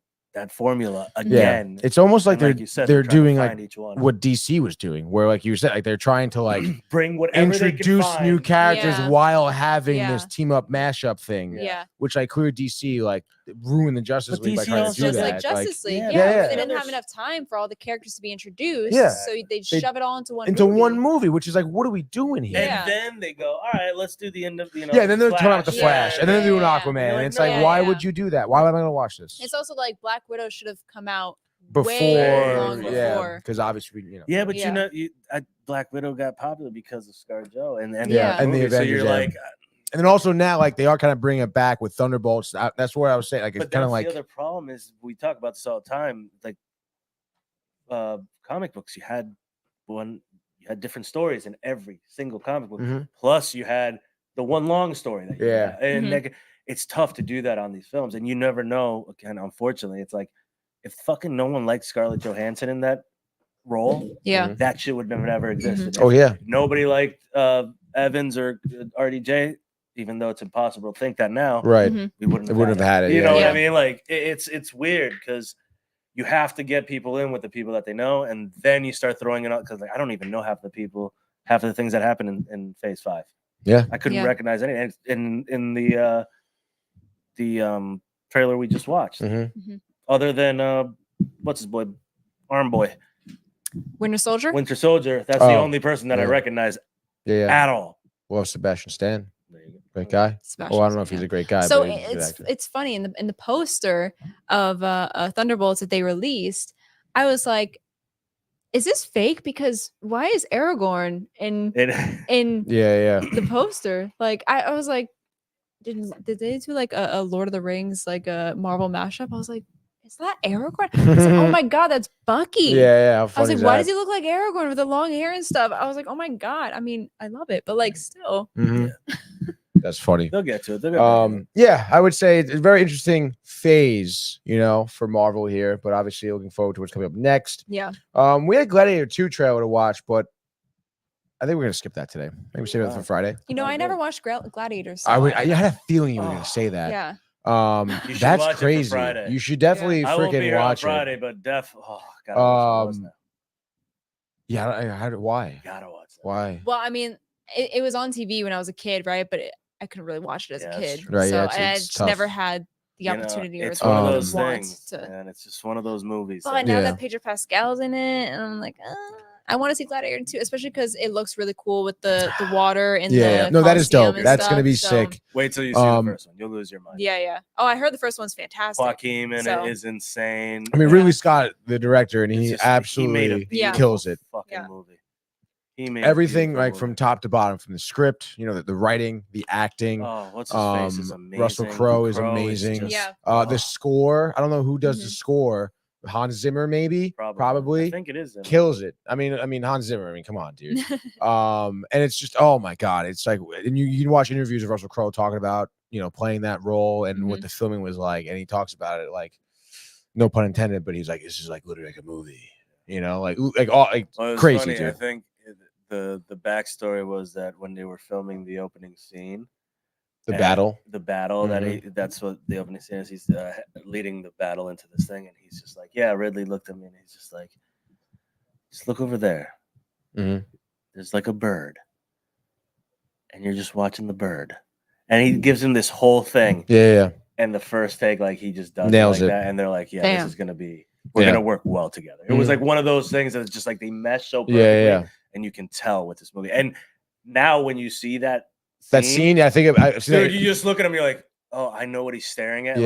formula again. Yeah. It's almost like like you said, they're doing like each one. what DC was doing, where like you said, like they're trying to like bring whatever introduce they can new find. characters while having this team up mashup thing. Yeah. Which like clear DC like ruined the Justice League by trying to do just that. like Justice League. Yeah. They didn't have enough time for all the characters to be introduced. Yeah. So they shove it all into one movie, which is like, what are we doing here? And then they go, all right, let's do the end of and then they're talking about the Flash, and then they do an Aquaman. And it's like, why would you do that? Why am I gonna watch this? It's also like Black Widow should have come out way long before. Because obviously, Yeah, but Black Widow got popular because of ScarJo and and the Avengers. So you're like, and then also now, like they are kind of bringing it back with Thunderbolts. That's what I was saying. Like it's kind of like the other problem is we talk about this all the time. Like comic books, you had different stories in every single comic book. Plus, you had the one long story that you had. And like, it's tough to do that on these films, and you never know. Again, unfortunately, it's like if fucking no one liked Scarlett Johansson in that role, that shit would never existed. Oh yeah, nobody liked Evans or RDJ. Even though it's impossible to think that now, right? We wouldn't have had it. You know what I mean? Like it's weird because you have to get people in with the people that they know, and then you start throwing it out because like I don't even know half of the things that happen in Phase 5. Yeah, I couldn't recognize any in the trailer we just watched, other than what's his boy, Arm Boy, Winter Soldier. That's the only person that I recognize at all. Well, Sebastian Stan. Great guy. I don't know if he's a great guy. So but it's funny in the poster of Thunderbolts that they released, I was like, is this fake? Because why is Aragorn in the poster? Like I was like, did they do like a Lord of the Rings like a Marvel mashup? I was like, is that Aragorn? I was like, oh my god, that's Bucky. Yeah. I was like, why does he look like Aragorn with the long hair and stuff? I was like, oh my god. I mean, I love it, but like still. That's funny. They'll get to it. Yeah, I would say it's a very interesting phase, for Marvel here, but obviously looking forward to what's coming up next. Yeah. We had Gladiator 2 trailer to watch, but I think we're gonna skip that today. Maybe save it for Friday. I never watched Gladiators. So I had a feeling you were gonna say that. Yeah. That's crazy. You should definitely freaking watch Friday, it. but gotta Why? You gotta watch that. Why? Well, I mean, it was on TV when I was a kid, right? But I couldn't really watch it as a kid, right? So I just never had the opportunity. It's one of those things, and it's just one of those movies. But now that Pedro Pascal's in it, and I'm like, I want to see Gladiator 2, especially because it looks really cool with the water and the no, that is dope. That's stuff, gonna be sick. Wait till you see the first one, you'll lose your mind. Yeah. Oh, I heard the first one's fantastic. Joaquin in it is insane. I mean, Ridley Scott, the director, and he absolutely kills it. Fucking movie. Everything like from top to bottom, from the script, the writing, the acting. Oh, what's his face is amazing. Russell Crowe is amazing. The score. I don't know who does the score, Hans Zimmer, maybe, probably. I think it is Zimmer. Kills it. I mean, Hans Zimmer. I mean, come on, dude. And it's just, oh my god, it's like, and you can watch interviews of Russell Crowe talking about, you know, playing that role and what the filming was like, and he talks about it like, no pun intended, but he's like, this is like literally like a movie, you know, like crazy. Funny. Dude. I think the backstory was that when they were filming the opening scene. The battle that's what the opening scene is. He's leading the battle into this thing, and he's just like, yeah, Ridley looked at me and he's just like, just look over there. There's like a bird, and you're just watching the bird, and he gives him this whole thing. Yeah. And the first take, like, he just does nails like it, that, and they're like, yeah, Damn. this is gonna be, we're gonna work well together. It was like one of those things that's just like they mesh so perfectly, and you can tell with this movie. And now when you see that scene, I think dude, you just look at him, you're like, oh, I know what he's staring at.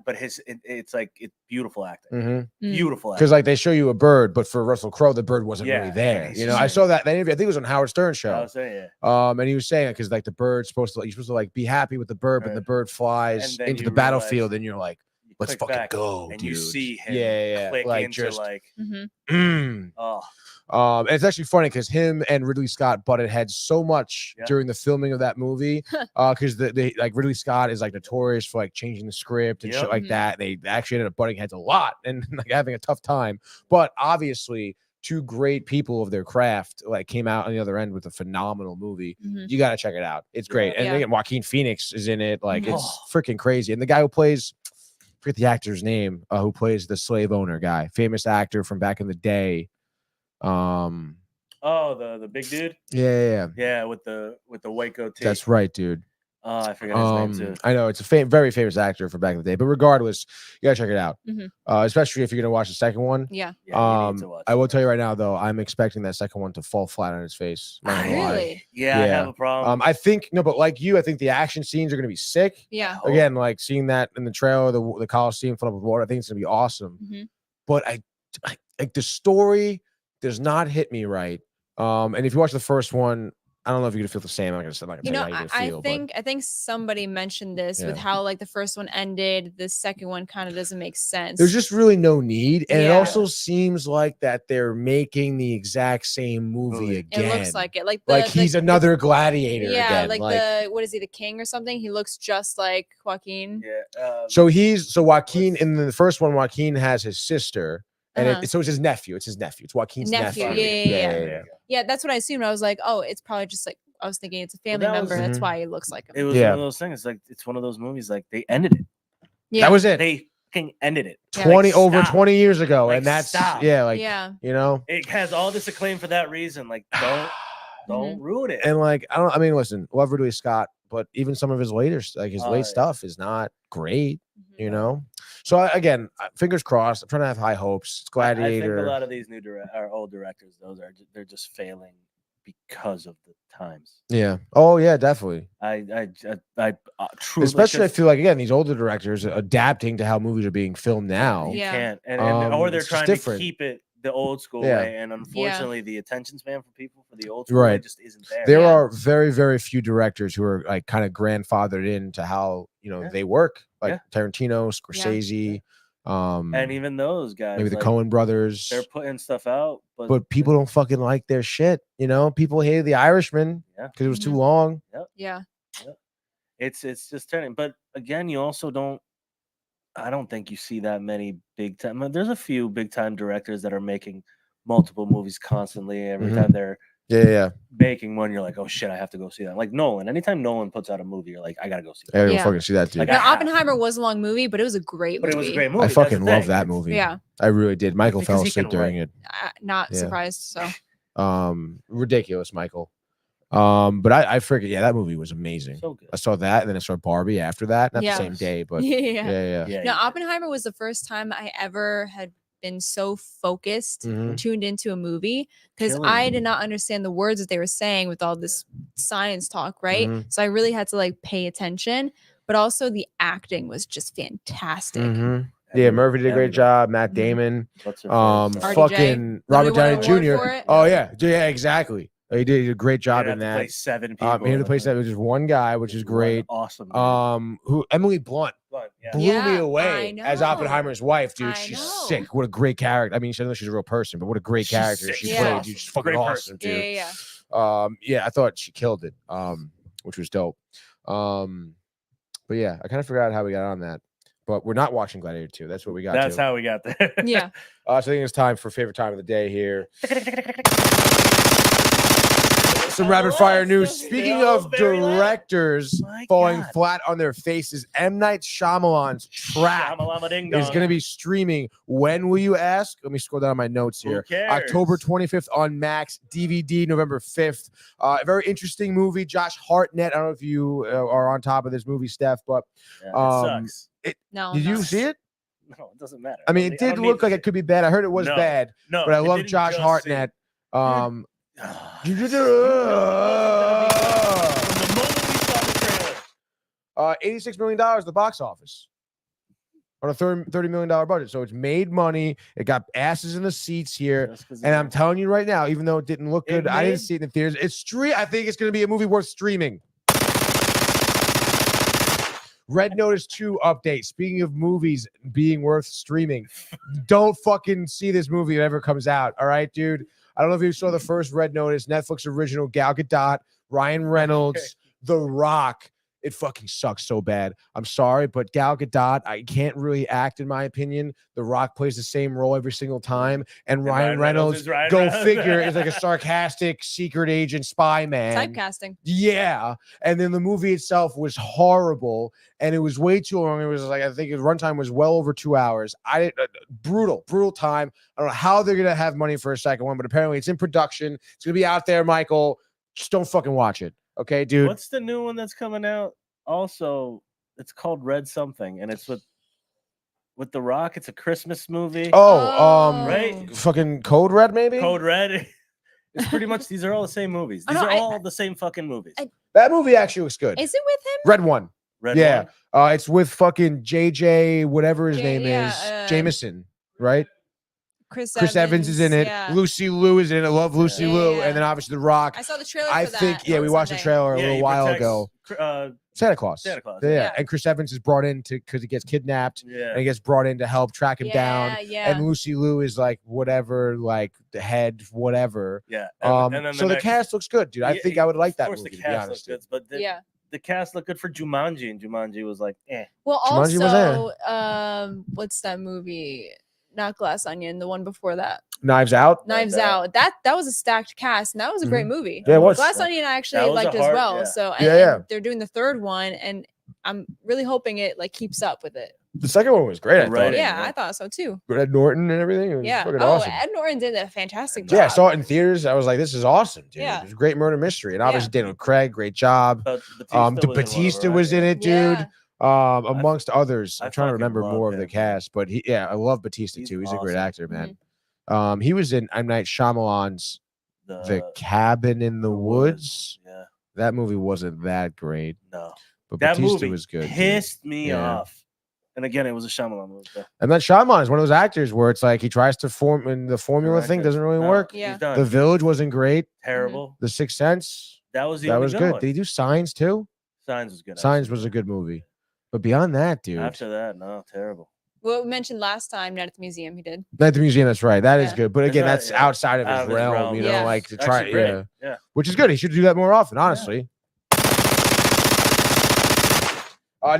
But it's like, it's beautiful acting. Beautiful acting. Because like they show you a bird, but for Russell Crowe, the bird wasn't really there. You know, I saw that interview. I think it was on Howard Stern show. I was saying, and he was saying it because like the bird's supposed to, like, you're supposed to like be happy with the bird, but the bird flies into the battlefield, and you're like, let's fucking go, and dude. you see him click like into just like, and it's actually funny because him and Ridley Scott butted heads so much during the filming of that movie. Because they like Ridley Scott is like notorious for like changing the script and shit like that. They actually ended up butting heads a lot and like having a tough time. But obviously, two great people of their craft like came out on the other end with a phenomenal movie. You got to check it out. It's great. And again, Joaquin Phoenix is in it. Like it's freaking crazy. And the guy who plays, I forget the actor's name, who plays the slave owner guy, famous actor from back in the day. The big dude. Yeah, with the white goatee. That's right, dude. I forgot his name too. I know it's a very famous actor from back in the day, but regardless, you gotta check it out. Especially if you're gonna watch the second one. You need to watch I will tell you right now, though, I'm expecting that second one to fall flat on its face. Really? Yeah, I have a problem. I think but like you, I think the action scenes are gonna be sick. Yeah. Again, like seeing that in the trailer, the Coliseum filled up with water, I think it's gonna be awesome. But I like the story does not hit me right. And if you watch the first one, I don't know if you're gonna feel the same. I'm not gonna say like, I think somebody mentioned this with how like the first one ended, the second one kind of doesn't make sense. There's just really no need, and it also seems like that they're making the exact same movie again. It looks like it, like he's another gladiator. Yeah, again. like the what is he, the king or something? He looks just like Joaquin. Yeah. So Joaquin in the first one, Joaquin has his sister. And so it's his nephew. It's Joaquin's nephew. Yeah, that's what I assumed. I was like, oh, it's probably just like, I was thinking it's a family member. That's why it looks like him. It was one of those things. Like, it's one of those movies. Like, they ended it. Yeah, that was it. They fucking ended it. 20 years ago, like, and that's you know, it has all this acclaim for that reason. Like, don't ruin it. And like, I mean, listen, love Ridley Scott, but even some of his later, like his late stuff, is not great. You know. So again, fingers crossed. I'm trying to have high hopes. It's Gladiator. I think a lot of these new old directors, they're just failing because of the times. Yeah. Oh yeah, definitely. I truly, especially I feel like again these older directors are adapting to how movies are being filmed now. You can't, or they're trying to keep it the old school way, and unfortunately, the attention span for people for the old school way just isn't there. There are very, very few directors who are like kind of grandfathered into how they work, like Tarantino, Scorsese, and even those guys, maybe the Coen brothers. They're putting stuff out, but people don't fucking like their shit. You know, people hated The Irishman because it was too long. It's just turning. But again, you also don't. I don't think you see that many big time. There's a few big time directors that are making multiple movies constantly. Every time they're making one, you're like, oh shit, I have to go see that. Like Nolan. Anytime Nolan puts out a movie, you're like, I gotta go see that. I gotta fucking see that, dude. Like, Oppenheimer was a long movie, but it was a great movie. But it was a great movie. I fucking love that movie. Yeah, I really did. Michael fell asleep during it. Not surprised. So ridiculous, Michael. But I forget. Yeah, that movie was amazing. So good. I saw that, and then I saw Barbie after that. Not the same day, but yeah. Now, Oppenheimer was the first time I ever had been so focused, tuned into a movie, because I did not understand the words that they were saying with all this science talk, right? So I really had to like pay attention. But also the acting was just fantastic. Yeah, Murphy did a great job. Matt Damon, fucking Robert Downey Jr. Oh yeah, exactly. He did a great job in Play that. 7 people. He had to play 7, which is one guy, which is great. Awesome. Dude. Who Emily Blunt blew me away as Oppenheimer's wife, dude. She's sick. What a great character. I mean, I know she's a real person, but what a great character she played. Awesome. Dude, she's fucking awesome, dude. Yeah. I thought she killed it, which was dope. But yeah, I kind of forgot how we got on that. But we're not watching Gladiator 2. That's what we got. That's how we got there. Yeah. So I think it's time for favorite time of the day here. Some rapid fire news. Speaking of directors falling flat on their faces, M. Night Shyamalan's Track is going to be streaming. When will you ask? Let me scroll down my notes here. October 25th on Max, DVD November 5th. A very interesting movie. Josh Hartnett. I don't know if you are on top of this movie, Steph, but it sucks. Did you see it? No, it doesn't matter. I mean, it did look like it could be bad. I heard it was bad. No, but I love Josh Hartnett. You did $86 million at the box office on a $30 million budget. So it's made money. It got asses in the seats here. And I'm telling you right now, even though it didn't look good, I didn't see it in the theaters. I think it's going to be a movie worth streaming. Red Notice 2 update. Speaking of movies being worth streaming, don't fucking see this movie if it ever comes out. All right, dude. I don't know if you saw the first Red Notice, Netflix original, Gal Gadot, Ryan Reynolds, The Rock. It fucking sucks so bad. I'm sorry, but Gal Gadot, I can't really act, in my opinion. The Rock plays the same role every single time. And Ryan Reynolds, figure, is like a sarcastic secret agent spy man. Typecasting. Yeah. And then the movie itself was horrible. And it was way too long. It was like, I think the runtime was well over 2 hours. Brutal time. I don't know how they're going to have money for a second one, but apparently it's in production. It's going to be out there, Michael. Just don't fucking watch it. Okay, dude. What's the new one that's coming out? Also, it's called Red Something, and it's with The Rock. It's a Christmas movie. Right? Fucking Code Red, maybe? Code Red. It's pretty much, these are all the same movies. These are all the same fucking movies. That movie actually looks good. Is it with him? Red One. Red One? It's with fucking JJ, whatever his name is. Jameson, right? Chris Evans is in it. Yeah. Lucy Liu is in it. I love Lucy Liu. Yeah. And then obviously The Rock. I saw the trailer for that. We watched the trailer a little while ago. Santa Claus. Yeah. And Chris Evans is brought in because he gets kidnapped. Yeah. And he gets brought in to help track him down. Yeah. And Lucy Liu is like whatever, like the head, whatever. Yeah. And so the cast looks good, dude. I think I would like that movie, the cast looks good, but the cast looked good for Jumanji, and Jumanji was like, eh. Well, Jumanji also, what's that movie? Not Glass Onion, the one before that. Knives Out. That was a stacked cast, and that was a great movie. Yeah, it was. Glass Onion I actually liked as well. Yeah. So they're doing the third one, and I'm really hoping it like keeps up with it. The second one was great. I thought so too. Ed Norton and everything. It was fucking awesome. Ed Norton did a fantastic job. Yeah, I saw it in theaters. I was like, this is awesome, dude. Yeah. It was a great murder mystery. And obviously Daniel Craig, great job. Batista was in it, dude. Yeah. Amongst others. I'm trying to remember more of the cast, but I love Batista too. He's a great actor, man. Mm-hmm. He was in M. Night Shyamalan's The Cabin in the Woods. Yeah. That movie wasn't that great. No. But that Batista was good. Pissed me off. And again, it was a Shyamalan movie. And then Shyamalan is one of those actors where it's like he tries to form, and the formula thing doesn't really work. Yeah. The Village wasn't great. Terrible. The Sixth Sense. That was good. Did he do Signs too? Signs was good. Signs was a good movie. But beyond that, dude. After that, no, terrible. What we mentioned last time, Night at the Museum, he did. Night at the Museum, that's right. That is good. But again, that's outside of his realm, you know, like to try. Yeah. Which is good. He should do that more often, honestly.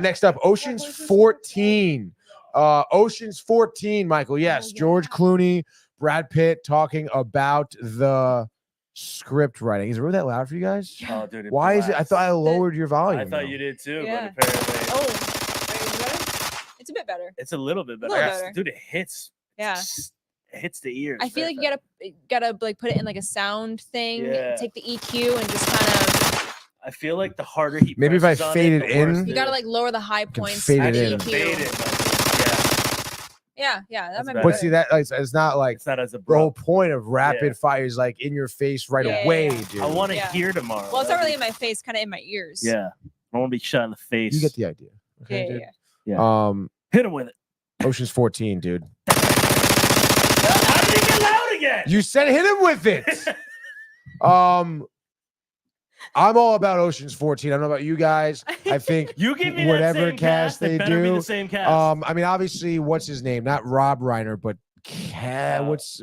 Next up, Ocean's 14. Ocean's 14, Michael. Yes, George Clooney, Brad Pitt talking about the script writing. Is it really that loud for you guys? Oh, dude. Why is it? I thought I lowered your volume. I thought you did too, but apparently. Oh, is it better? It's a bit better. It's a little bit better. Dude, it hits. Yeah. It hits the ears. I feel like you gotta like put it in like a sound thing. Yeah. Take the EQ and just kind of. I feel like the harder he maybe if I fade it in, you gotta like lower the high points. Fade it in. Yeah, that might be. But see, that it's not like it's not as a the whole point of rapid fire is like in your face right away, dude. I want to hear tomorrow. Well, it's not really in my face, kind of in my ears. Yeah, I want to be shot in the face. You get the idea. Okay, yeah. Hit him with it. Ocean's 14, dude. How did he get loud again? You said hit him with it. I'm all about Ocean's 14. I don't know about you guys. I think You give me whatever that same cast they better be do. the same cast. I mean, obviously, what's his name? Not Rob Reiner, but he's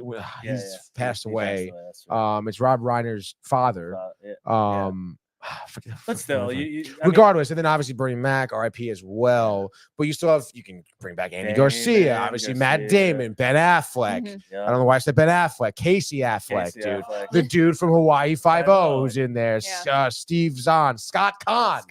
passed away. It's Rob Reiner's father. But still, regardless, and then obviously Bernie Mac, R.I.P. as well. But you can bring back Andy Garcia, obviously Matt Damon, Ben Affleck. I don't know why I said Ben Affleck, Casey Affleck, dude. The dude from Hawaii Five-0 who's in there, Steve Zahn, Scott Kahn,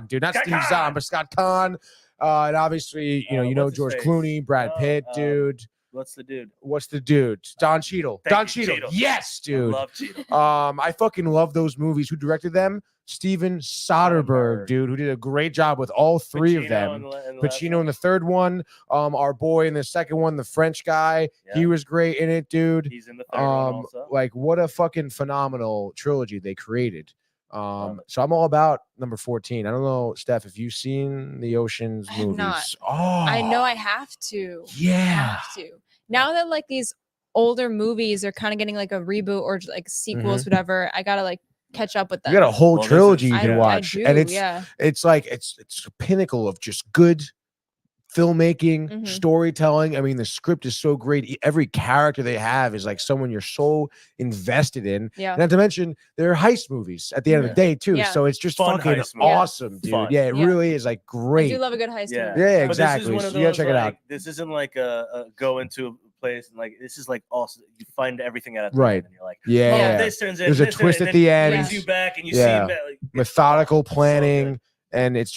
dude, not Steve Zahn, but Scott Kahn. And obviously, you know George Clooney, Brad Pitt, dude. What's the dude? Don Cheadle. Cheadle. Yes, dude. I love Cheadle. I fucking love those movies. Who directed them? Steven Soderbergh, dude, who did a great job with all three of them. Pacino in the third one. Our boy in the second one, the French guy. Yeah. He was great in it, dude. He's in the third one also. Like, what a fucking phenomenal trilogy they created. So I'm all about number 14. I don't know, Steph, if you've seen the Ocean's movies. Not. Oh, I know I have to. Yeah. I have to. Now that like these older movies are kind of getting like a reboot or like sequels, whatever, I gotta like catch up with them. You got a whole trilogy you can watch. I do, and it's like it's a pinnacle of just good filmmaking, storytelling. I mean, the script is so great. Every character they have is like someone you're so invested in. Yeah. Not to mention they're heist movies at the end of the day too. Yeah. So it's just Fun fucking awesome, dude. Fun. Yeah, it really is like great. I do love a good heist movie. Yeah, exactly. So you gotta check it out. This isn't like a go into a place and like this is like also you find everything out right. and you're like, this turns in. There's a twist at the end. Brings you back and you see like, methodical planning. And it's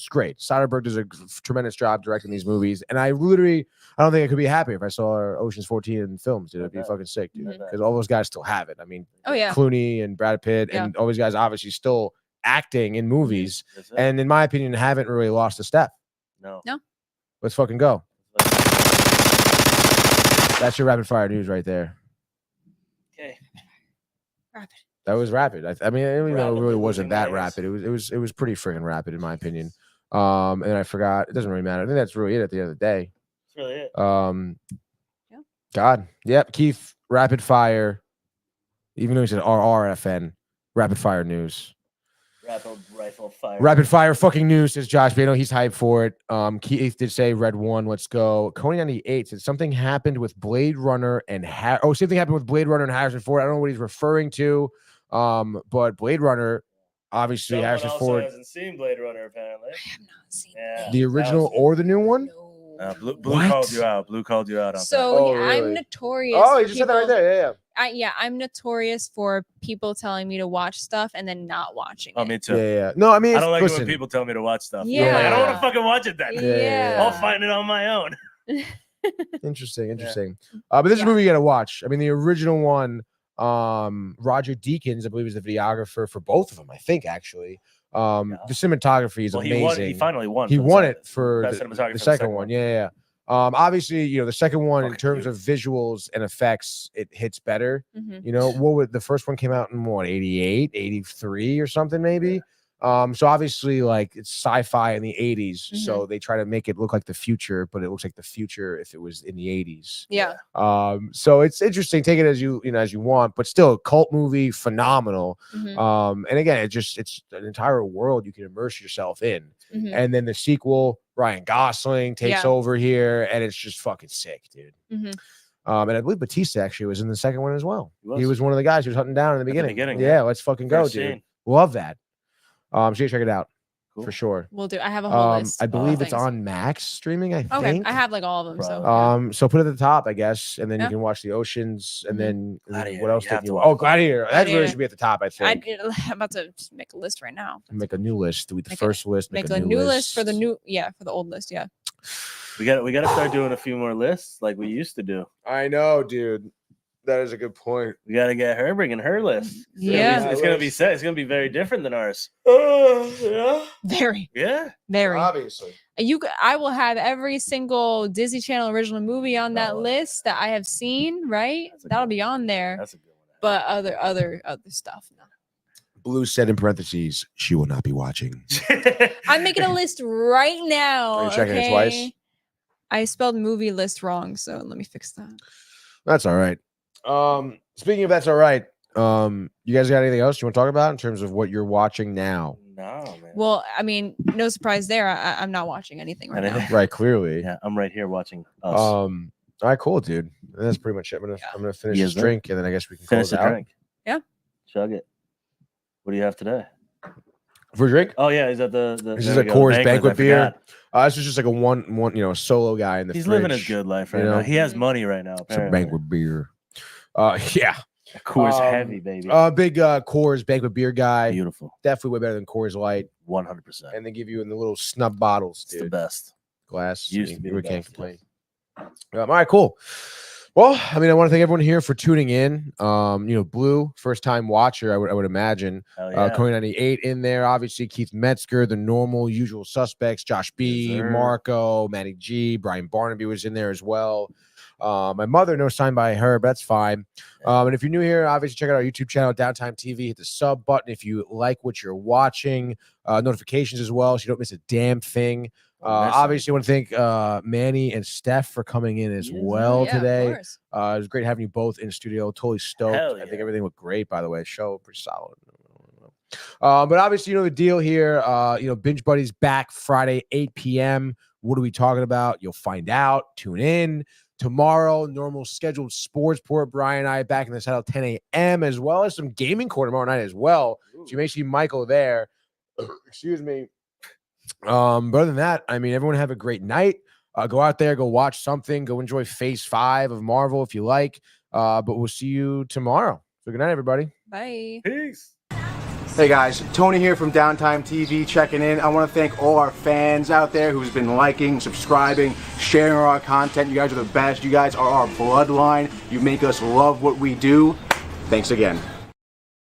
great. Soderbergh does a tremendous job directing these movies. And I don't think I could be happy if I saw Ocean's 14 in films, dude. It'd be fucking sick, dude. Because all those guys still have it. I mean, Clooney and Brad Pitt and all these guys obviously still acting in movies. And in my opinion, haven't really lost a step. No. Let's fucking go. That's your rapid fire news right there. Okay. Rapid. That was rapid. I mean, it really wasn't that rapid. It was pretty freaking rapid in my opinion. And I forgot. It doesn't really matter. I think that's really it at the end of the day. That's really it. God. Yep. Keith, rapid fire. Even though he said RRFN, rapid fire news. Rapid fire fucking news, says Josh Bano. He's hyped for it. Keith did say Red 1. Let's go. Coney 98 said something happened with Blade Runner and something happened with Blade Runner and Harrison Ford. I don't know what he's referring to. But Blade Runner, obviously, Harrison Ford hasn't seen Blade Runner apparently. I have not seen it. The original or the new one? No. Blue called you out. Blue called you out on so that. really? I'm notorious. Oh, you just said that right there. Yeah. I'm notorious for people telling me to watch stuff and then not watching it. Oh, me too. Yeah. No, I mean, I don't like it when people tell me to watch stuff. Yeah. Like, I don't want to fucking watch it then. Yeah. I'll find it on my own. Interesting. But this is a movie you gotta watch. I mean, the original one, Roger Deakins, I believe, is the videographer for both of them. I think actually, the cinematography is amazing. He finally won. He won it for the second one. Yeah. Obviously, the second one in terms of visuals and effects, it hits better. What would the first one came out in 88, 83 or something maybe. So obviously, like, it's sci-fi in the 80s, so they try to make it look like the future, but it looks like the future if it was in the 80s. Yeah. So it's interesting. Take it as you want, but still a cult movie, phenomenal. And again, it's an entire world you can immerse yourself in. And then the sequel, Ryan Gosling takes over here, and it's just fucking sick, dude. And I believe Batista actually was in the second one as well. He was one of the guys who was hunting down in the beginning. Yeah, let's fucking go, dude. Love that. So you check it out for sure. We'll do. I have a whole list. I believe it's on Max streaming. I think. I have like all of them. So so put it at the top, I guess, and then you can watch the Oceans, and then what else did you? Oh, Gladiator. That really should be at the top, I think. I'm about to make a list right now. Make a new list. Delete the first list. Make a new list for the for the old list. Yeah. We got to start doing a few more lists like we used to do. I know, dude. That is a good point. We got to get her bringing her list. It's gonna be set. It's gonna be very different than ours. Very. Yeah. Very. Obviously. I will have every single Disney Channel original movie on that list that I have seen. Right. That'll be on there. That's a good one. But other stuff. No. Blue said in parentheses, she will not be watching. I'm making a list right now. Are you checking it twice? I spelled movie list wrong, so let me fix that. That's all right. Speaking of that's all right. You guys got anything else you want to talk about in terms of what you're watching now? No, man. Well, I mean, no surprise there. I'm not watching anything right now. Right, clearly. Yeah, I'm right here watching us. All right, cool, dude. And that's pretty much it. I'm gonna finish this drink, and then I guess we can finish close the out. drink. Yeah. Chug it. What do you have today? For a drink? Oh yeah, is that the This is a Coors banquet beer. This is just like a one, a solo guy in the He's fridge. living his good life right now. He has money right now. It's a banquet beer. Yeah. Coors heavy, baby. Big Coors banquet beer guy. Beautiful. Definitely way better than Coors Light. 100%. And they give you in the little snub bottles, dude. It's the best. Glass. Used to be We the can't best, complain. All right, cool. Well, I mean, I want to thank everyone here for tuning in. Blue, first time watcher, I would imagine. Cody 98 in there. Obviously, Keith Metzger, the normal, usual suspects. Josh B, Yes, Marco, Matty G, Brian Barnaby was in there as well. My mother, no sign by her, but that's fine. And if you're new here, obviously check out our YouTube channel, Downtime TV. Hit the sub button if you like what you're watching. Notifications as well, so you don't miss a damn thing. Obviously, I want to thank Manny and Steph for coming in as well today. It was great having you both in studio. Totally stoked. I think everything looked great, by the way. Show pretty solid. But obviously, the deal here. Binge Buddies back Friday, 8 p.m. What are we talking about? You'll find out. Tune in. Tomorrow, normal scheduled sports report. Brian and I back in the saddle 10 a.m. as well as some gaming court tomorrow night as well. So you may see Michael there. Excuse me. But other than that, I mean, everyone have a great night. Go out there, go watch something, go enjoy Phase 5 of Marvel if you like. But we'll see you tomorrow. So good night, everybody. Bye. Peace. Hey guys, Tony here from Downtime TV checking in. I want to thank all our fans out there who's been liking, subscribing, sharing our content. You guys are the best. You guys are our bloodline. You make us love what we do. Thanks again.